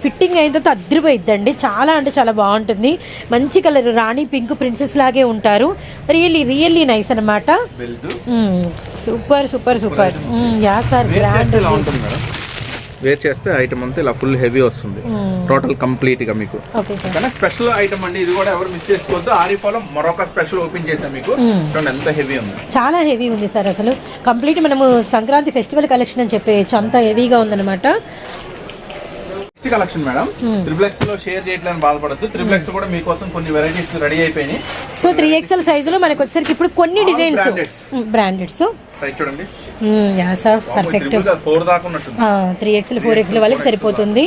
ఫిట్టింగ్ అయిన తర్వాత అద్దరిపోయిద్దండి. చాలా అంటే చాలా బాగుంటుంది. మంచి కలర్, రాణి పింక్, ప్రిన్సెస్ లాగే ఉంటారు. రియల్లీ నైస్ అనమాట. సూపర్. యా సార్, గ్రాండ్ ఉంటుంది మేడం. వేర్ చేస్తే ఐటమ్ అంతా ఇలా ఫుల్ హెవీ వస్తుంది టోటల్ కంప్లీట్ గా మీకు. కానీ స్పెషల్ ఐటమ్ అండి, ఇది కూడా ఎవరు మిస్ చేసుకోవద్దు. ఆరిఫాలో మరొక స్పెషల్ ఓపెన్ చేసాం మీకు. ఎంత హెవీ ఉంది, చాలా హెవీ ఉంది సార్. అసలు కంప్లీట్ మనము సంక్రాంతి ఫెస్టివల్ కలెక్షన్ అని చెప్పేయచ్చు, అంత హెవీగా ఉందన్నమాట. కలెక్షన్ మేడం, త్రిప్లెక్స్ లో షేర్ చేయట్లని బాధపడద్దు. త్రిప్లెక్స్ కూడా మీకోసం కొన్ని వెరైటీస్ రెడీ అయిపోయినాయి. సో 3XL సైజులో మనకు వచ్చేసరికి ఇప్పుడు కొన్ని డిజైన్స్ బ్రాండెడ్స్ సైజ్ చూడండి. Yeah sir, perfect. 4 దాకా ఉన్నట్టుంది. 3XL 4XL వాళ్ళకి సరిపోతుంది.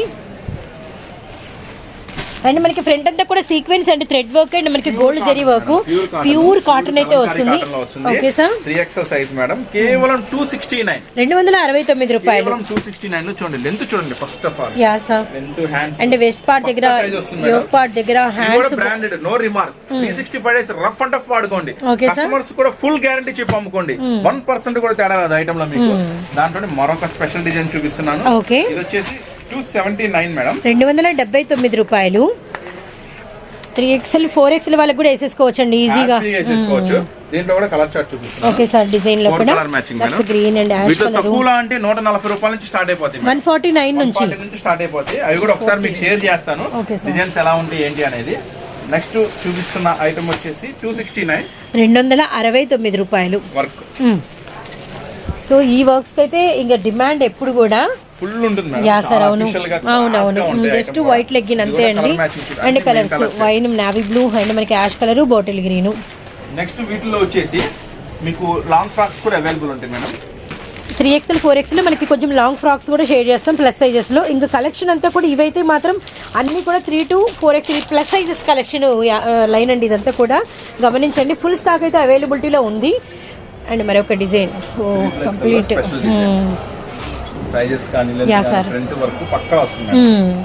అండ్ మనకి ఫ్రంట్ అంతా కూడా sequence and thread work and మనకి gold zari work, pure cotton అయితే వస్తుంది. Okay sir, 3XL size madam, కేవలం 269 రూపాయలు. 269 లో చూడండి, లెంత్ చూడండి first of all. Yeah sir, length, hands and waist part దగ్గర, యోక్ పార్ట్ దగ్గర hands branded, no remark. 365 days rough and tough వాడుకోండి. కస్టమర్స్ కూడా ఫుల్ గ్యారంటీ చెప్పి అమ్ముకోండి. 1% కూడా తేడా రాదు ఐటమ్ లో మీకు. దాంట్లో మరొక స్పెషల్ డిజైన్ చూపిస్తున్నాను. ఓకే, ఇది వచ్చేసి 279 మేడం, 279 రూపాయలు. 3XL 4XL వాళ్ళకి కూడా వేసేసుకోవచ్చు అండి ఈజీగా. దీంట్లో కూడా కలర్ చార్ట్ చూపిస్తాను. ఓకే సార్, డిజైన్ లో కూడా గ్రీన్ అండ్ యాష్ కలర్. తక్కువలో అంటే 140 రూపాయల నుంచి స్టార్ట్ అయిపోతాయి, 149 నుంచి స్టార్ట్ అయిపోతాయి. అవి కూడా ఒకసారి మీకు షేర్ చేస్తాను, డిజైన్స్ ఎలా ఉంటాయి ఏంటి అనేది. నెక్స్ట్ చూపిస్తున్న ఐటమ్ వచ్చేసి 269, 269 రూపాయలు వర్క్. సో ఈ వర్క్స్ అయితే ఇంకా డిమాండ్ ఎప్పుడు కూడా ఫుల్ ఉంటుంది మేడం. యా సార్, చాలా అవును official గా అవునవును. class గా ఉంటాయి జస్ట్ item వైట్ కూడా. లెగ్గిన్ ఇది అంతే కూడా అండి. colour matching sheet. అండ్ అన్ని colours main colours. Wine, navy blue and మనకి ash colour, bottle green. Next వీటిలో వచ్చేసి మీకు లాంగ్ ఫ్రాక్స్ కూడా అవైలబుల్ ఉంటాయి మేడం. 3XL 4XL మనకి కొంచెం లాంగ్ ఫ్రాక్స్ కూడా షేర్ చేస్తాం ప్లస్ సైజెస్లో. ఇంకా కలెక్షన్ అంతా కూడా ఇవైతే మాత్రం అన్నీ కూడా 3 to 4XL plus sizes collection line అండి. ఇదంతా కూడా గమనించండి. ఫుల్ స్టాక్ అయితే అవైలబిలిటీలో ఉంది. అండ్ మరొక డిజైన్ కంప్లీట్ సైజెస్ కానీ ఫ్రంట్ వరకు పక్కా వస్తుంది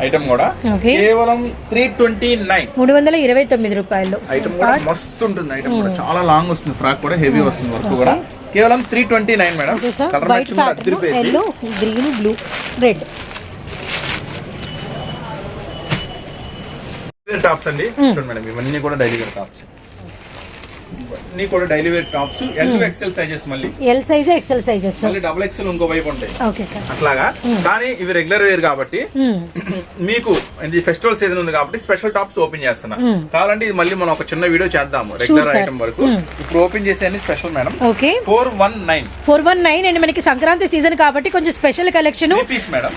ఐటమ్ కూడా. Okay. కేవలం 329 329 రూపాయలు. ఐటమ్ కూడా మస్తు ఉంటుంది. ఐటమ్ కూడా చాలా లాంగ్ వస్తుంది. ఫ్రాక్ కూడా హెవీ వస్తుంది. వర్క్ కూడా కేవలం 329 madam. Colour white pattern, yellow, green, blue, red. Tops అండి చూడండి మేడం. ఇవన్నీ కూడా డైలీ వేర్ టాప్స్. ఇవన్నీ కూడా daily wear tops. L XL sizes, మళ్ళీ ఎల్ సైజ్, ఎక్సెల్ సైజెస్, మళ్ళీ డబుల్ ఎక్సెల్ ఇంకో వైపు ఉంటాయి. Okay sir. అట్లాగా. కానీ ఇవి రెగ్యులర్ వేర్ కాబట్టి మీకు ఇది ఫెస్టివల్ సీజన్ ఉంది కాబట్టి స్పెషల్ టాప్స్ ఓపెన్ చేస్తున్నా. కావాలంటే ఇది మళ్ళీ మనం ఒక చిన్న వీడియో చేద్దాము రెగ్యులర్ ఐటమ్ వరకు. ఇప్పుడు ఓపెన్ చేసేది స్పెషల్ మేడం. ఓకే, 419 అండ్ మనకి సంక్రాంతి సీజన్ కాబట్టి కొంచెం special collection.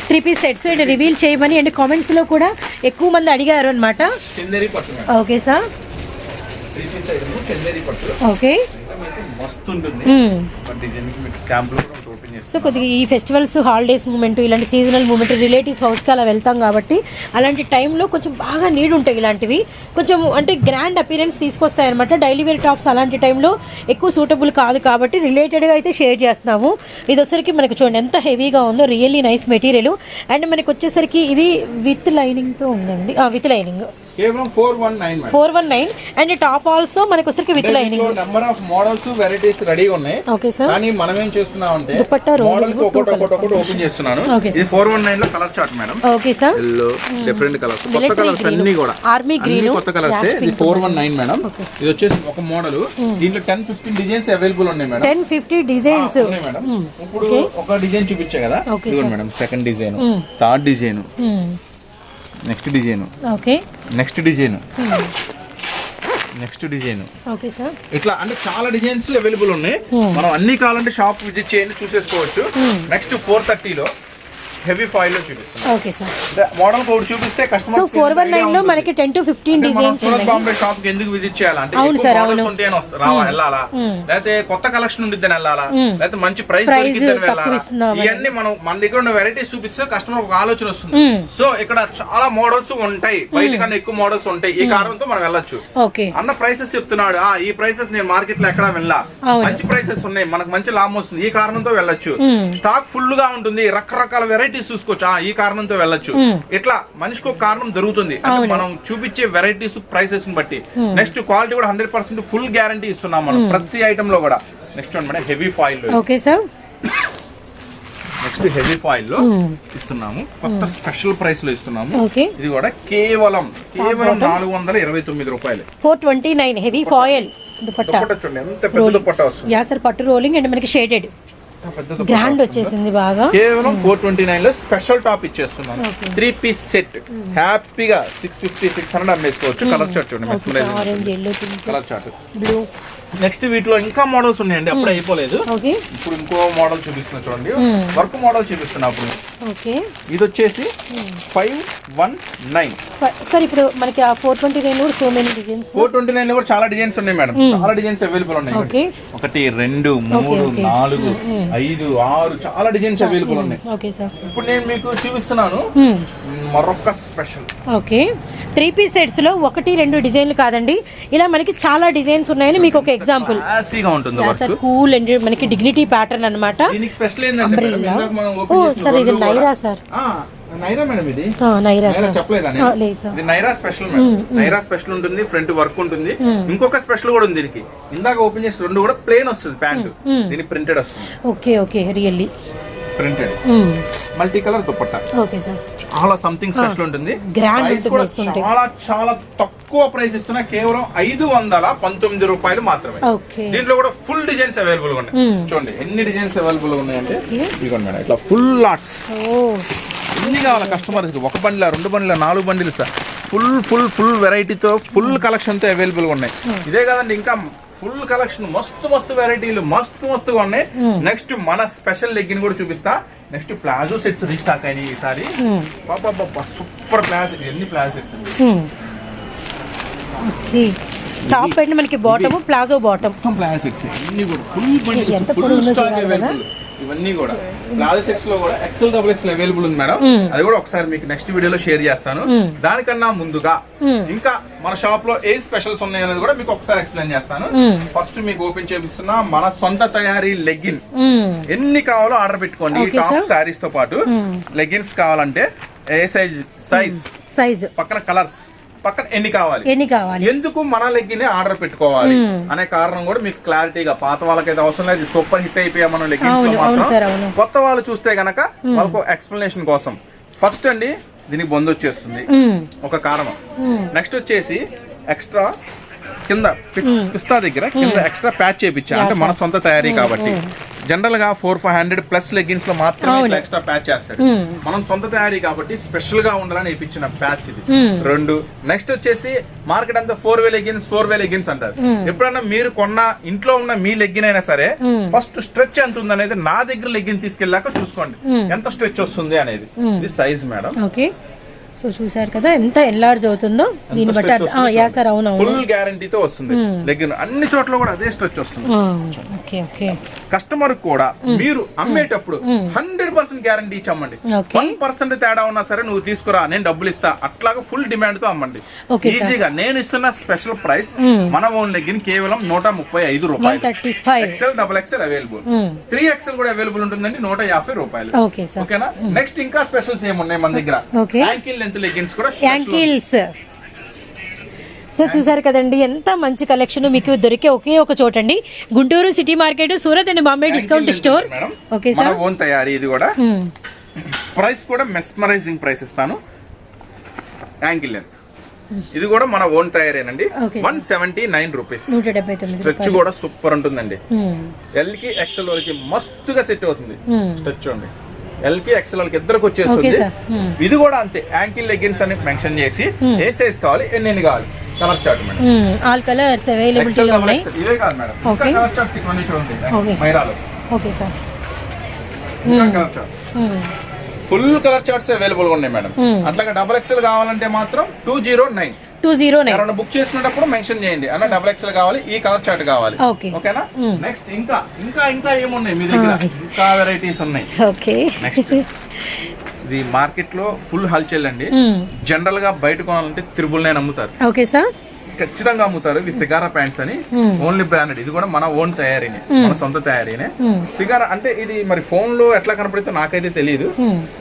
3 piece sets and reveal చేయమని అండ్ కామెంట్స్ లో కూడా ఎక్కువ మంది అడిగారు అనమాట. చందేరి పట్టు madam. Okay sir. 3 piece item Chanderi పట్టు. ఓకే, మస్తు ఉంటుంది. డిజైన్ మీకు శాంపుల్ కూడా ఓపెన్ చేస్తాం. సో కొద్దిగా ఈ ఫెస్టివల్స్, హాలిడేస్ మూమెంట్, ఇలాంటి సీజనల్ మూమెంట్, రిలేటివ్స్ హౌస్కి అలా వెళ్తాం కాబట్టి అలాంటి టైంలో కొంచెం బాగా నీడ్ ఉంటాయి ఇలాంటివి. కొంచెం అంటే గ్రాండ్ అపీరెన్స్ తీసుకొస్తాయి అనమాట. డైలీ వేర్ టాప్స్ అలాంటి టైంలో ఎక్కువ సూటబుల్ కాదు కాబట్టి రిలేటెడ్గా అయితే షేర్ చేస్తున్నాము. ఇది వచ్చేసరికి మనకి చూడండి ఎంత హెవీగా ఉందో. Really nice material. అండ్ మనకి వచ్చేసరికి ఇది విత్ లైనింగ్తో ఉందండి. విత్ లైనింగ్ కేవలం 419 419 అండ్ టాప్ ఆల్సో మనకి వచ్చరికి with lining. Number of models, varieties రెడీగా ఉన్నాయి. Okay sir. కానీ మనం ఏం చేస్తున్నాం అంటే దుపట్టా మోడల్ కి ఒకటి ఓపెన్ చేస్తున్నాను. ఇది 419 లో colour chart madam. Okay sir. Yellow, different colours, కొత్త కలర్స్ అన్ని కూడా ఆర్మీ గ్రీన్, కొత్త కలర్స్. ఇది 419 మేడం. ఇది వచ్చేసి ఒక మోడల్. దీంట్లో 10-15 డిజైన్స్ అవైలబుల్ ఉన్నాయి మేడం. 10-50 డిజైన్స్ ఉన్నాయి మేడం. ఇప్పుడు ఒక డిజైన్ చూపించా కదా, ఇదిగోండి madam. Second design, third design, next design, okay, next design, next design. Okay sir. ఇట్లా అంటే చాలా డిజైన్స్ అవైలబుల్ ఉన్నాయి. మనం అన్ని కావాలంటే షాప్ విజిట్ చేయండి, చూసేసుకోవచ్చు. నెక్స్ట్ 430 లో హెవీ ఫాయిల్ లో చూపిస్తాం. Okay sir. మోడల్ కోడ్ చూపిస్తే కస్టమర్. సో 419 లో మనకి 10-15 డిజైన్స్ ఉన్నాయి. బాంబే షాప్ కి ఎందుకు విజిట్ చేయాలంటే మోడల్స్ ఉంటాయని వెళ్ళాలా, లేకపోతే కొత్త కలెక్షన్ ఉండిద్దని వెళ్ళాలా, లేకపోతే మంచి ప్రైస్ దొరికిద్దని వెళ్ళాలా. ఇవన్నీ మనం మన దగ్గర ఉన్న వెరైటీస్ చూపిస్తే కస్టమర్ ఒక ఆలోచన వస్తుంది. సో ఇక్కడ చాలా మోడల్స్ ఉంటాయి, బయట కన్నా ఎక్కువ మోడల్స్ ఉంటాయి. ఈ కారణంతో మనం వెళ్ళొచ్చు. అన్న ప్రైసెస్ చెప్తున్నాడు, ఈ ప్రైసెస్ నేను మార్కెట్ లో ఎక్కడ వెళ్ళా, మంచి ప్రైసెస్ ఉన్నాయి, మనకు మంచి లాభం వస్తుంది, ఈ కారణంతో వెళ్ళొచ్చు. స్టాక్ ఫుల్ గా ఉంటుంది, రకరకాల వెరైటీస్ చూసుకోవచ్చు, ఈ కారణంతో వెళ్ళొచ్చు. ఇట్లా మనిషికి ఒక కారణం దొరుకుతుంది. అంటే మనం చూపించే వెరైటీస్, ప్రైసెస్ బట్టి. నెక్స్ట్ క్వాలిటీ కూడా 100% ఫుల్ గ్యారంటీ ఇస్తున్నాం మనం ప్రతి ఐటమ్ లో కూడా. Next one madam heavy foil. Okay sir. Next heavy foil లో ఇస్తున్నాము, కొత్త స్పెషల్ ప్రైస్ లో ఇస్తున్నాము. ఇది కూడా కేవలం 429 రూపాయలు. 429 హెవీ ఫాయిల్ దుపట్టా. చూడండి ఎంత పెద్ద దుపట్టా వస్తుంది. యా సార్, పట్టు రోలింగ్ అండ్ మనకి షేడెడ్ గ్రాండ్ వచ్చేసింది బాగా. కేవలం 429 లో స్పెషల్ టాప్ ఇచ్చేస్తున్నాను. 3 పీస్ సెట్ హ్యాపీగా 650-600 అమ్మేసుకోవచ్చు. కలర్ చార్ట్ చూడండి, orange, yellow, pink, colour chart, blue. Next వీటిలో ఇంకా మోడల్స్ ఉన్నాయండి, అప్పుడు అయిపోలేదు. ఇప్పుడు ఇంకో మోడల్ చూపిస్తున్నా చూడండి, వర్క్ మోడల్ చూపిస్తున్నా. అప్పుడు ఇది వచ్చేసి 519 సార్. ఇప్పుడు మనకి 429 లో సో మెనీ డిజైన్స్. 429 లో కూడా చాలా డిజైన్స్ ఉన్నాయి మేడం. చాలా డిజైన్స్ అవైలబుల్ ఉన్నాయి. 1, 2, 3, 4, 5, 6 చాలా డిజైన్స్ అవైలబుల్ ఉన్నాయి. ఇప్పుడు నేను మీకు చూపిస్తున్నాను మరొక స్పెషల్. ఓకే, 3 పీస్ సెట్స్ లో 1-2 డిజైన్లు కాదండి, ఇలా మనకి చాలా డిజైన్స్ ఉన్నాయని మీకు ఒక ఎగ్జాంపుల్. ఉంటుంది కూల్ అండ్ మనకి డిగ్నిటీ ప్యాటర్న్ అన్నమాట. దీనికి స్పెషల్ ఏంటంటే సార్ ఇది నైరా సార్. నైరా మేడం, ఇది నైరా చెప్పలేదా? ఇది Naira special madam. Naira special ఉంటుంది, ఫ్రంట్ వర్క్ ఉంటుంది. ఇంకొక స్పెషల్ కూడా ఉంది దీనికి. ఇందాక ఓపెన్ చేసి 2 కూడా ప్లేన్ వస్తుంది ప్యాంట్, దీనికి ప్రింటెడ్ వస్తుంది. Okay okay, really printed multi colour dupatta. Okay sir. చాలా సంథింగ్ స్పెషల్ ఉంటుంది. చాలా చాలా తక్కువ ప్రైస్ ఇస్తున్నా, కేవలం 519 రూపాయలు మాత్రమే. దీంట్లో కూడా ఫుల్ డిజైన్స్ అవైలబుల్ ఉన్నాయి. చూడండి ఎన్ని డిజైన్స్ అవైలబుల్ ఉన్నాయంటే, ఇదిగోండి మేడం ఇట్లా ఫుల్ లాట్స్. ఎన్ని కావాలి కస్టమర్, 1 బండిలా 2 బండిలా 4 బండిలు సార్. ఫుల్ వెరైటీతో ఫుల్ కలెక్షన్ తో అవైలబుల్ గా ఉన్నాయి. ఇదే కదండి, ఇంకా ఫుల్ కలెక్షన్ మస్తు వెరైటీలు మస్తుగా ఉన్నాయి. నెక్స్ట్ మన స్పెషల్ లెగ్గిన్ కూడా చూపిస్తా. నెక్స్ట్ ప్లాజో సెట్స్ రీస్టాక్ అయినాయి ఈసారి. సూపర్ ప్లాజో, ఎన్ని ప్లాజో సెట్స్. టాప్ పెట్టి మనకి bottom, palazzo bottom, palazzo sets ఇవన్నీ కూడా ఫుల్ స్టాక్ అవైలబుల్. ఇవన్నీ కూడా ప్లాజో సెట్స్ లో కూడా ఎక్సెల్ డబుల్ ఎక్సెల్ అవైలబుల్ ఉంది మేడం. అది కూడా ఒకసారి మీకు నెక్స్ట్ వీడియోలో షేర్ చేస్తాను. దానికన్నా ముందుగా ఇంకా మన షాప్ లో ఏ స్పెషల్స్ ఉన్నాయి అనేది కూడా మీకు ఒకసారి ఎక్స్ప్లెయిన్ చేస్తాను. ఫస్ట్ మీకు ఓపెన్ చేపిస్తున్నా మన సొంత తయారీ లెగ్గిన్. ఎన్ని కావాలో ఆర్డర్ పెట్టుకోండి. ఈ టాప్ శారీస్ తో పాటు లెగ్గిన్స్ కావాలంటే ఏ సైజ్ పక్కన కలర్స్ పక్కన ఎన్ని కావాలి, ఎందుకు మన లెగ్గిన్ ఆర్డర్ పెట్టుకోవాలి అనే కారణం కూడా మీకు క్లారిటీగా, పాత వాళ్ళకైతే అవసరం లేదు, సూపర్ హిట్ అయిపోయా మనం లెగ్గిన్స్ లో మాత్రం. కొత్త వాళ్ళు చూస్తే గనక వాళ్ళకు ఎక్స్ప్లెనేషన్ కోసం ఫస్ట్ అండి దీనికి బొందు వచ్చేస్తుంది ఒక కారణం. నెక్స్ట్ వచ్చేసి ఎక్స్ట్రా కింద పిస్తా దగ్గర కింద ఎక్స్ట్రా ప్యాచ్ చేయించా, అంటే మన సొంత తయారీ కాబట్టి. జనరల్ గా 400-500 ప్లస్ లెగ్గిన్స్ లో మాత్రమే ఎక్స్ట్రా ప్యాచ్ చేస్తాడు. మనం సొంత తయారీ కాబట్టి స్పెషల్ గా ఉండాలని ఇప్పించిన ప్యాచ్ ఇది. రెండు. నెక్స్ట్ వచ్చేసి మార్కెట్ అంతా 4-way లెగ్గిన్స్ అంటారు. ఎప్పుడైనా మీరు కొన్న ఇంట్లో ఉన్న మీ లెగ్గిన్ అయినా సరే ఫస్ట్ స్ట్రెచ్ ఎంత ఉంది అనేది నా దగ్గర లెగ్గిన్ తీసుకెళ్ళాక చూసుకోండి ఎంత స్ట్రెచ్ వస్తుంది అనేది. ఇది సైజ్ మేడం. సో చూసారు కదా ఎంత ఎన్లార్జ్ అవుతుందో దీన్ని బట్టి. ఫుల్ గ్యారంటీతో వస్తుంది లెగ్గిన్, అన్ని చోట్ల కూడా అదే స్ట్రెచ్ వస్తుంది. కస్టమర్ కూడా మీరు అమ్మేటప్పుడు 100% గ్యారంటీ ఇచ్చి అమ్మండి. 1% తేడా ఉన్నా సరే నువ్వు తీసుకురా నేను డబ్బులు ఇస్తా, అట్లాగా ఫుల్ డిమాండ్ తో అమ్మండి. ఈజీగా నేను ఇస్తున్న స్పెషల్ ప్రైస్ మన ఓన్ లెగ్గిన్ కేవలం 135 రూపాయలు. XL double XL available, 3XL కూడా అవైలబుల్ ఉంటుందండి 150 రూపాయలు. ఓకేనా. నెక్స్ట్ ఇంకా స్పెషల్స్ ఏమున్నాయి మన దగ్గర, యాంకిల్స్. సో చూసారు కదండి ఎంత మంచి కలెక్షన్ మీకు దొరికే ఒకే ఒక చోట అండి, Guntur city market, Surat and Bombay discount store. Okay sir, own తయారీ. ఇది కూడా ప్రైస్ కూడా మెస్మరైజింగ్ ప్రైస్ ఇస్తాను. యాంకిల్ లెంత్ ఇది కూడా మన ఓన్ తయారేనండి. 179 రూపీస్. స్ట్రెచ్ కూడా సూపర్ ఉంటుందండి. ఎల్ కి ఎక్సెల్ వరకు మస్తుగా సెట్ అవుతుంది. స్ట్రెచ్ చూడండి, ఎల్ కి ఎక్సెల్ వాళ్ళకి ఇద్దరికి వచ్చేస్తుంది. ఇది కూడా అంతే, యాంకిల్ లెగ్గిన్స్ అని మెన్షన్ చేసి ఏ సైజ్ కావాలి ఎన్ని కావాలి colour chart madam. All colours availability లో ఉన్నాయి. ఇవే కాదు మేడం, ఇంకా కలర్ చార్ట్స్ ఇక్కడ చూడండి మైరాలో. ఓకే సార్, ఇంకా colour charts full colour charts available గా ఉన్నాయి మేడం. అట్లాగా డబుల్ ఎక్సెల్ కావాలంటే మాత్రం 209 ఎవరైనా బుక్ చేసుకునేటప్పుడు మెన్షన్ చేయండి అన్న డబుల్ ఎక్సెల్ కావాలి, ఈ కలర్ చార్ట్ కావాలి. ఓకేనా. నెక్స్ట్ ఇంకా ఏమున్నాయి మీ దగ్గర, ఇంకా వెరైటీస్ ఉన్నాయి. నెక్స్ట్ ఇది మార్కెట్ లో ఫుల్ హల్చల్ అండి. జనరల్ గా బయట కొనాలంటే 999 అమ్ముతారు. ఓకే సార్, ఖచ్చితంగా అమ్ముతారు. ఇవి సిగారా ప్యాంట్స్ అని ఓన్లీ బ్రాండెడ్. ఇది కూడా మన ఓన్ తయారీనే, మన సొంత తయారీనే. సిగారా అంటే ఇది మరి ఫోన్ లో ఎట్లా కనపడితే నాకైతే తెలియదు.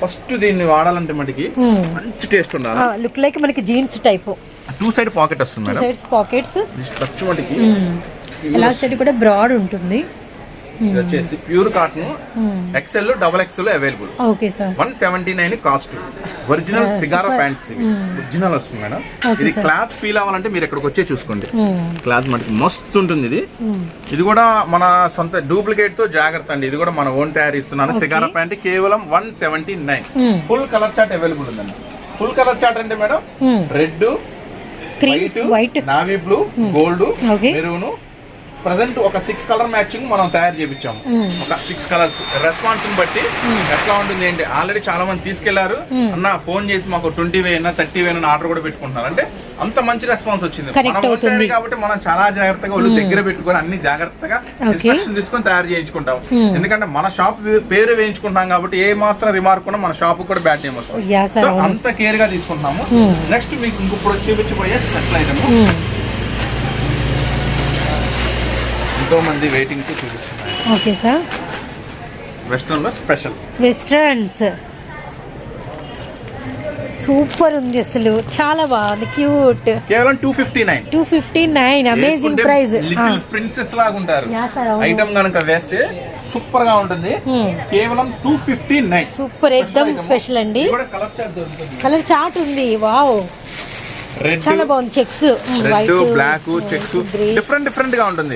ఫస్ట్ దీన్ని వాడాలంటే మటుకి మంచి టేస్ట్ ఉండాలి. లుక్ లైక్ మనకి జీన్స్ టైప్ 2 సైడ్ పాకెట్ వస్తుంది మేడం. పాకెట్స్ ఫస్ట్ మటుకి ఎలాస్టిక్ కూడా బ్రాడ్ ఉంటుంది. ఇది వచ్చేసి pure cotton, XL double XL available. 179 cost. Original cigarette pants ఇవి, ఒరిజినల్ వస్తుంది మేడం. ఇది క్లాత్ ఫీల్ అవ్వాలంటే మీరు ఎక్కడికి వచ్చే చూసుకోండి, క్లాత్ మనకి మస్తు ఉంటుంది. ఇది కూడా మన సొంత డూప్లికేట్ తో జాగ్రత్త అండి. ఇది కూడా మన ఓన్ తయారీ ఇస్తున్నాను. సిగారా ప్యాంట్ కేవలం 179. ఫుల్ కలర్ చార్ట్ అవైలబుల్ ఉందండి. ఫుల్ కలర్ చార్ట్ అంటే madam red, white, navy blue, gold, maroon. Present ఒక 6 కలర్ మ్యాచింగ్ మనం తయారు చేయించాము. ఒక 6 కలర్స్ రెస్పాన్స్ బట్టి ఎట్లా ఉంటుంది ఏంటి. ఆల్రెడీ చాలా మంది తీసుకెళ్లారు అన్న, ఫోన్ చేసి మాకు 20 వేనా 30 వేనా ఆర్డర్ కూడా పెట్టుకుంటున్నారు. అంటే అంత మంచి రెస్పాన్స్ వచ్చింది. మనం కాబట్టి మనం చాలా జాగ్రత్తగా వాళ్ళు దగ్గర పెట్టుకొని అన్ని జాగ్రత్తగా ఇన్స్ట్రక్షన్ తీసుకొని తయారు చేయించుకుంటాం. ఎందుకంటే మన షాప్ పేరు వేయించుకుంటాం కాబట్టి ఏ మాత్రం రిమార్క్ ఉన్నా మన షాప్ కూడా బ్యాడ్ నేమ్ వస్తుంది. సో అంత కేర్ గా తీసుకుంటున్నాము. నెక్స్ట్ మీకు ఇప్పుడు చూపించబోయే స్పెషల్ ఐటమ్ ఎంతో మంది వెయిటింగ్ తో చూపిస్తున్నారు. ఓకే సార్, వెస్ట్రన్ లో స్పెషల్ వెస్ట్రన్స్ సూపర్ ఉంది, అసలు చాలా బాగుంది, క్యూట్. కేవలం 259 అమేజింగ్ ప్రైస్. లిటిల్ ప్రిన్సెస్ లాగా ఉంటారు. ఐటమ్ గనుక వేస్తే సూపర్ గా ఉంటుంది. కేవలం 259. సూపర్, ఎక్దమ్ స్పెషల్ అండి. కలర్ చార్ట్ ఉంది. వావ్, చాలా బాగుంది. Checks red, black, checks different గా ఉంటుంది.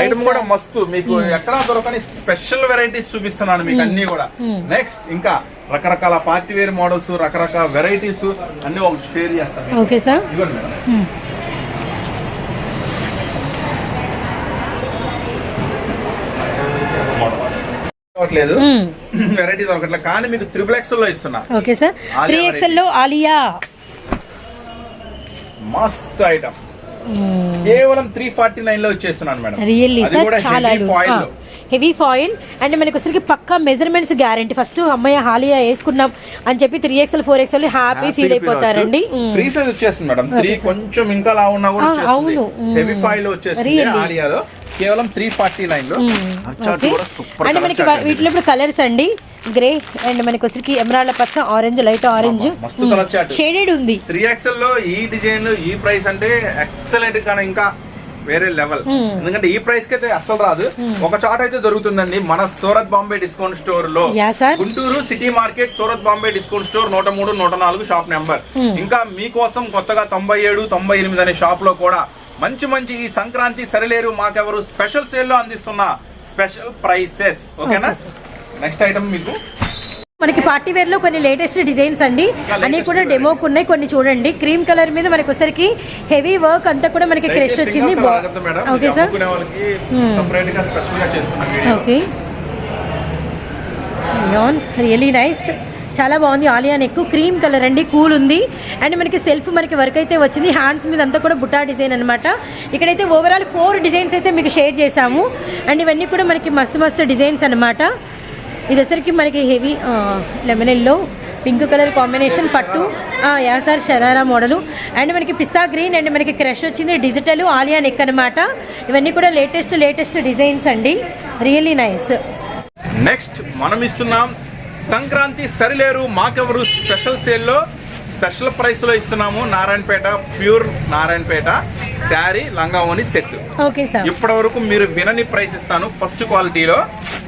ఐటమ్ కూడా మస్తు మీకు ఎక్కడా దొరకని స్పెషల్ వెరైటీస్ చూపిస్తున్నాను మీకు అన్ని కూడా. నెక్స్ట్ ఇంకా రకరకాల పార్టీ వేర్ మోడల్స్, రకరకాల వెరైటీస్ అన్ని ఒక షేర్ చేస్తాను. ఓకే సార్, ఇదిగోండి మేడం. లేదు వెరైటీ దొరకట్లేదు, కానీ మీకు 3XL లో ఇస్తున్నా. ఓకే సార్, 3XL లో ఆలియా మస్త్ ఐటమ్ కేవలం 349 లో ఇచ్చేస్తున్నాను మేడం. రియల్లీ అది సార్ కూడా చాలా heavy foil లో. హెవీ ఫాయిల్ అండ్ మనకి వచ్చరికి పక్కా మెజర్మెంట్స్ గ్యారంటీ. ఫస్ట్ అమ్మాయి హాలియా వేసుకున్నాం అని చెప్పి 3XL 4XL హ్యాపీ ఫీల్ అయిపోతారండి. ఫ్రీ సైజ్ వచ్చేస్తుంది మేడం. 3 కొంచెం ఇంకా లా ఉన్నా కూడా వచ్చేస్తుంది. హెవీ ఫాయిల్ వచ్చేస్తుంది ఆలియాలో కేవలం 349 లో. చార్ట్ కూడా సూపర్. అండ్ మనకి వీటిలో ఇప్పుడు కలర్స్ అండి, గ్రే అండ్ మనకి వచ్చరికి ఎమరాల్డ్ పచ్చ, ఆరెంజ్, లైట్ ఆరెంజ్, మస్తు కలర్ చార్ట్ షేడెడ్ ఉంది. 3XL లో ఈ డిజైన్ ఈ ప్రైస్ అంటే ఎక్సలెంట్, కానీ ఇంకా వేరే లెవెల్. ఎందుకంటే ఈ ప్రైస్ కి అయితే అస్సలు రాదు. ఒక చార్ట్ అయితే దొరుకుతుందండి మన సూరత్ బాంబే డిస్కౌంట్ స్టోర్ లో, Guntur city market Surat Bombay discount store 103, 104 shop number. ఇంకా మీకోసం కొత్తగా 97, 98 అనే షాప్ లో కూడా మంచి మంచి ఈ సంక్రాంతి సరిలేరు మాకెవరు స్పెషల్ సేల్ లో అందిస్తున్న స్పెషల్ ప్రైసెస్. ఓకేనా? నెక్స్ట్ ఐటమ్ మీకు మనకి పార్టీ వేర్ లో కొన్ని లేటెస్ట్ డిజైన్స్ అండి, అన్ని కూడా డెమోకు ఉన్నాయి. కొన్ని చూడండి, క్రీమ్ కలర్ మీద మనకి వచ్చరికి హెవీ వర్క్ అంతా కూడా మనకి క్రష్ వచ్చింది. Okay sir, okay really nice, చాలా బాగుంది. ఆలియా నెక్ క్రీమ్ కలర్ అండి, కూల్ ఉంది. అండ్ మనకి సెల్ఫ్ మనకి వర్క్ అయితే వచ్చింది. హ్యాండ్స్ మీద అంతా కూడా బుట్టా డిజైన్ అనమాట. ఇక్కడైతే ఓవరాల్ 4 డిజైన్స్ అయితే మీకు షేర్ చేసాము. అండ్ ఇవన్నీ కూడా మనకి మస్తు మస్తు డిజైన్స్ అనమాట. ఇది వచ్చరికి మనకి heavy lemon yellow, pink colour combination, పట్టు యా సార్ షరారా మోడలు. అండ్ మనకి పిస్తా గ్రీన్ అండ్ మనకి క్రష్ వచ్చింది, డిజిటల్ ఆలియా నెక్ అనమాట. ఇవన్నీ కూడా లేటెస్ట్ డిజైన్స్ అండి, రియల్లీ నైస్. నెక్స్ట్ మనం ఇస్తున్నాం సంక్రాంతి సరిలేరు మాకెవరు స్పెషల్ సేల్లో స్పెషల్ ప్రైస్ లో ఇస్తున్నాము. నారాయణపేట ప్యూర్ నారాయణపేట శారీ లంగావోని సెట్. ఓకే సార్, ఇప్పటి వరకు మీరు వినని ప్రైస్ ఇస్తాను. ఫస్ట్ క్వాలిటీలో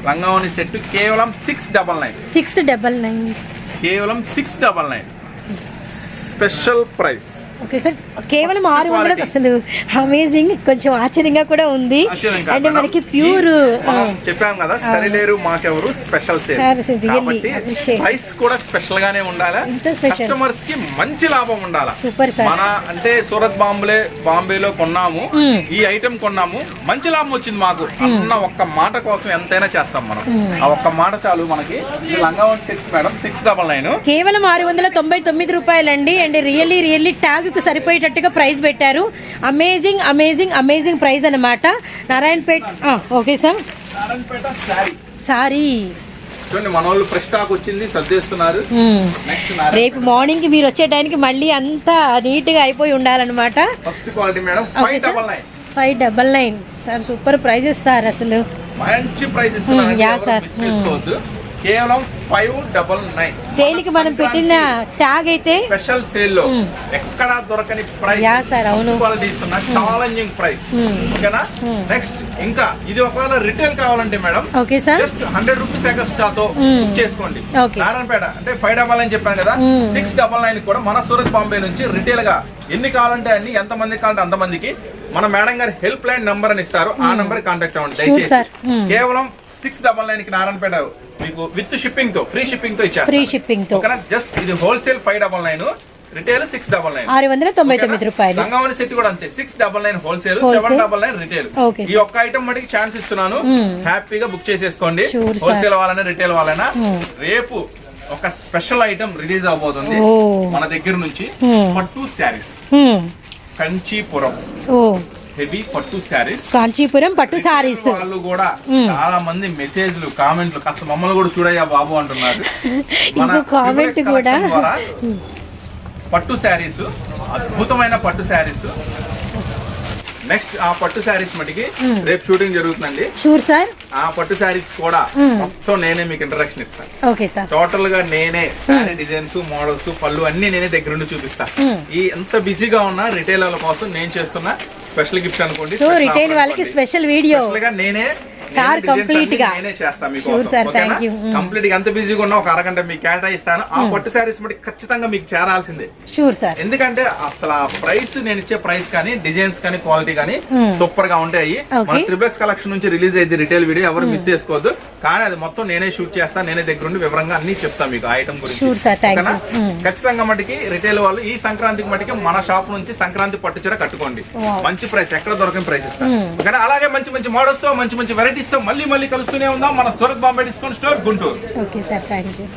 లంగావోని సెట్ కేవలం 699. కేవలం 699 స్పెషల్ ప్రైస్. ఓకే సార్, కేవలం 600 అసలు అమేజింగ్, కొంచెం ఆశ్చర్యంగా కూడా ఉంది. అంటే మనకి ప్యూర్ చెప్పాం కదా సరిలేరు మాకెవరు స్పెషల్ సేల్ కాబట్టి ప్రైస్ కూడా స్పెషల్ గానే ఉండాలి. కస్టమర్స్ కి మంచి లాభం ఉండాలి. Super sir. మన అంటే సూరత్ బాంబేలో కొన్నాము, ఈ ఐటమ్ కొన్నాము, మంచి లాభం వచ్చింది మాకు అన్న ఒక్క మాట కోసం ఎంతైనా చేస్తాం మనం. ఆ ఒక్క మాట చాలు మనకి. లంగావోని సెట్స్ మేడం 699 కేవలం 699 రూపాయలండి. అండ్ రియల్లీ ట్యాగ్ సరిపోయేటట్టుగా ప్రైస్ పెట్టారు. అమేజింగ్ ప్రైస్ అన్నమాట. నారాయణపేట. ఓకే సార్, సారీ చూడండి మన వాళ్ళు ఫ్రెష్ స్టాక్ వచ్చింది, సర్దేస్తున్నారు. రేపు మార్నింగ్ కి మీరు వచ్చే టైంకి మళ్ళీ అంతా నీట్ గా అయిపోయి ఉండాలన్నమాట. First quality madam 599 sir, super prices sir, అసలు మంచి ప్రైస్ ఇస్తున్నారు. కేవలం 599 సేల్ కి మనం పెట్టిన ట్యాగ్ అయితే స్పెషల్ సేల్ లో ఎక్కడా దొరకని ప్రైస్. అవును, క్వాలిటీ ఇస్తున్నా, ఛాలెంజింగ్ ప్రైస్. ఓకేనా? నెక్స్ట్ ఇంకా ఇది ఒకవేళ రిటైల్ కావాలంటే madam okay sir, just 100 rupees extra తో బుక్ చేసుకోండి. నారాయణపేట అంటే 599 చెప్పాను కదా, 699 కూడా మన సూరత్ బాంబే నుంచి రిటైల్ గా ఎన్ని కావాలంటే అన్ని, ఎంత మంది కావాలంటే అంత మందికి మన మేడం గారి హెల్ప్ లైన్ నంబర్ అని ఇస్తారు. ఆ నంబర్ కాంటాక్ట్ అవ్వండి దయచేసి. కేవలం 699 కి నారాయణపేట మీకు విత్ షిప్పింగ్ తో ఫ్రీ షిప్పింగ్ తో ఇచ్చారు. జస్ట్ ఇది హోల్సేల్ 599, రిటైల్ 699 రూపాయలు. లంగావోని సెట్ కూడా అంతే 699 హోల్సేల్, 799 రిటైల్. ఈ ఒక్క ఐటమ్ మటుకి ఛాన్స్ ఇస్తున్నాను, హ్యాపీగా బుక్ చేసేసుకోండి. హోల్సేల్ వాళ్ళైనా రిటైల్ వాళ్ళైనా. రేపు ఒక స్పెషల్ ఐటమ్ రిలీజ్ అవబోతుంది మన దగ్గర నుంచి, పట్టు శారీస్ కంచీపురం హెవీ పట్టు శారీస్. కాంచీపురం పట్టు శారీస్ వాళ్ళు కూడా చాలా మంది మెసేజ్లు కామెంట్లు కాస్త మమ్మల్ని కూడా చూడయ్యా బాబు అంటున్నారు. కామెంట్ కూడా పట్టు శారీస్, అద్భుతమైన పట్టు శారీస్. నెక్స్ట్ ఆ పట్టు శారీస్ మటుకి రేపు షూటింగ్ జరుగుతుందండి. Sure sir. ఆ పట్టు శారీస్ కూడా మొత్తం నేనే మీకు ఇంట్రడక్షన్ ఇస్తాను. Okay sir. టోటల్ గా నేనే శారీ డిజైన్స్, మోడల్స్, పళ్ళు అన్ని నేనే దగ్గర నుండి చూపిస్తాను. ఈ ఎంత బిజీగా ఉన్నా రిటైల్ వాళ్ళ కోసం నేను చేస్తున్న స్పెషల్ గిఫ్ట్ అనుకోండి. సో రిటైల్ వాళ్ళకి స్పెషల్ వీడియో నేనే సార్ కంప్లీట్ గా నేనే చేస్తాను మీకోసం. కంప్లీట్ గా ఎంత బిజీగా ఉన్నా ఒక అరగంట మీకు కేటాయిస్తాను. ఆ పట్టు శారీస్ మటుకు ఖచ్చితంగా మీకు చేరాల్సిందే. Sure sir. ఎందుకంటే అసలు ఆ ప్రైస్ నేను ఇచ్చే ప్రైస్ కానీ డిజైన్స్ కానీ క్వాలిటీ కానీ సూపర్ గా ఉంటాయి. మన 3X కలెక్షన్ నుంచి రిలీజ్ అయ్యింది రిటైల్ వీడియో, ఎవరు మిస్ చేసుకోవద్దు. కానీ అది మొత్తం నేనే షూట్ చేస్తాను, నేనే దగ్గర ఉండి వివరంగా అన్ని చెప్తాను మీకు ఐటమ్ గురించి. Sure sir, thank ఓకేనా? you. ఖచ్చితంగా మటుకి రిటైల్ వాళ్ళు ఈ సంక్రాంతికి మటుకి మన షాప్ నుంచి సంక్రాంతి పట్టు చీర కట్టుకోండి. మంచి ప్రైస్, ఎక్కడ దొరకని ప్రైస్ ఇస్తాను. ఓకేనా? అలాగే మంచి మంచి మోడల్స్ తో మంచి మంచి వెరైటీస్ తో మళ్ళీ కలుస్తూనే ఉందాం మన Surat Bombay discount store Guntur. Okay sir, thank you.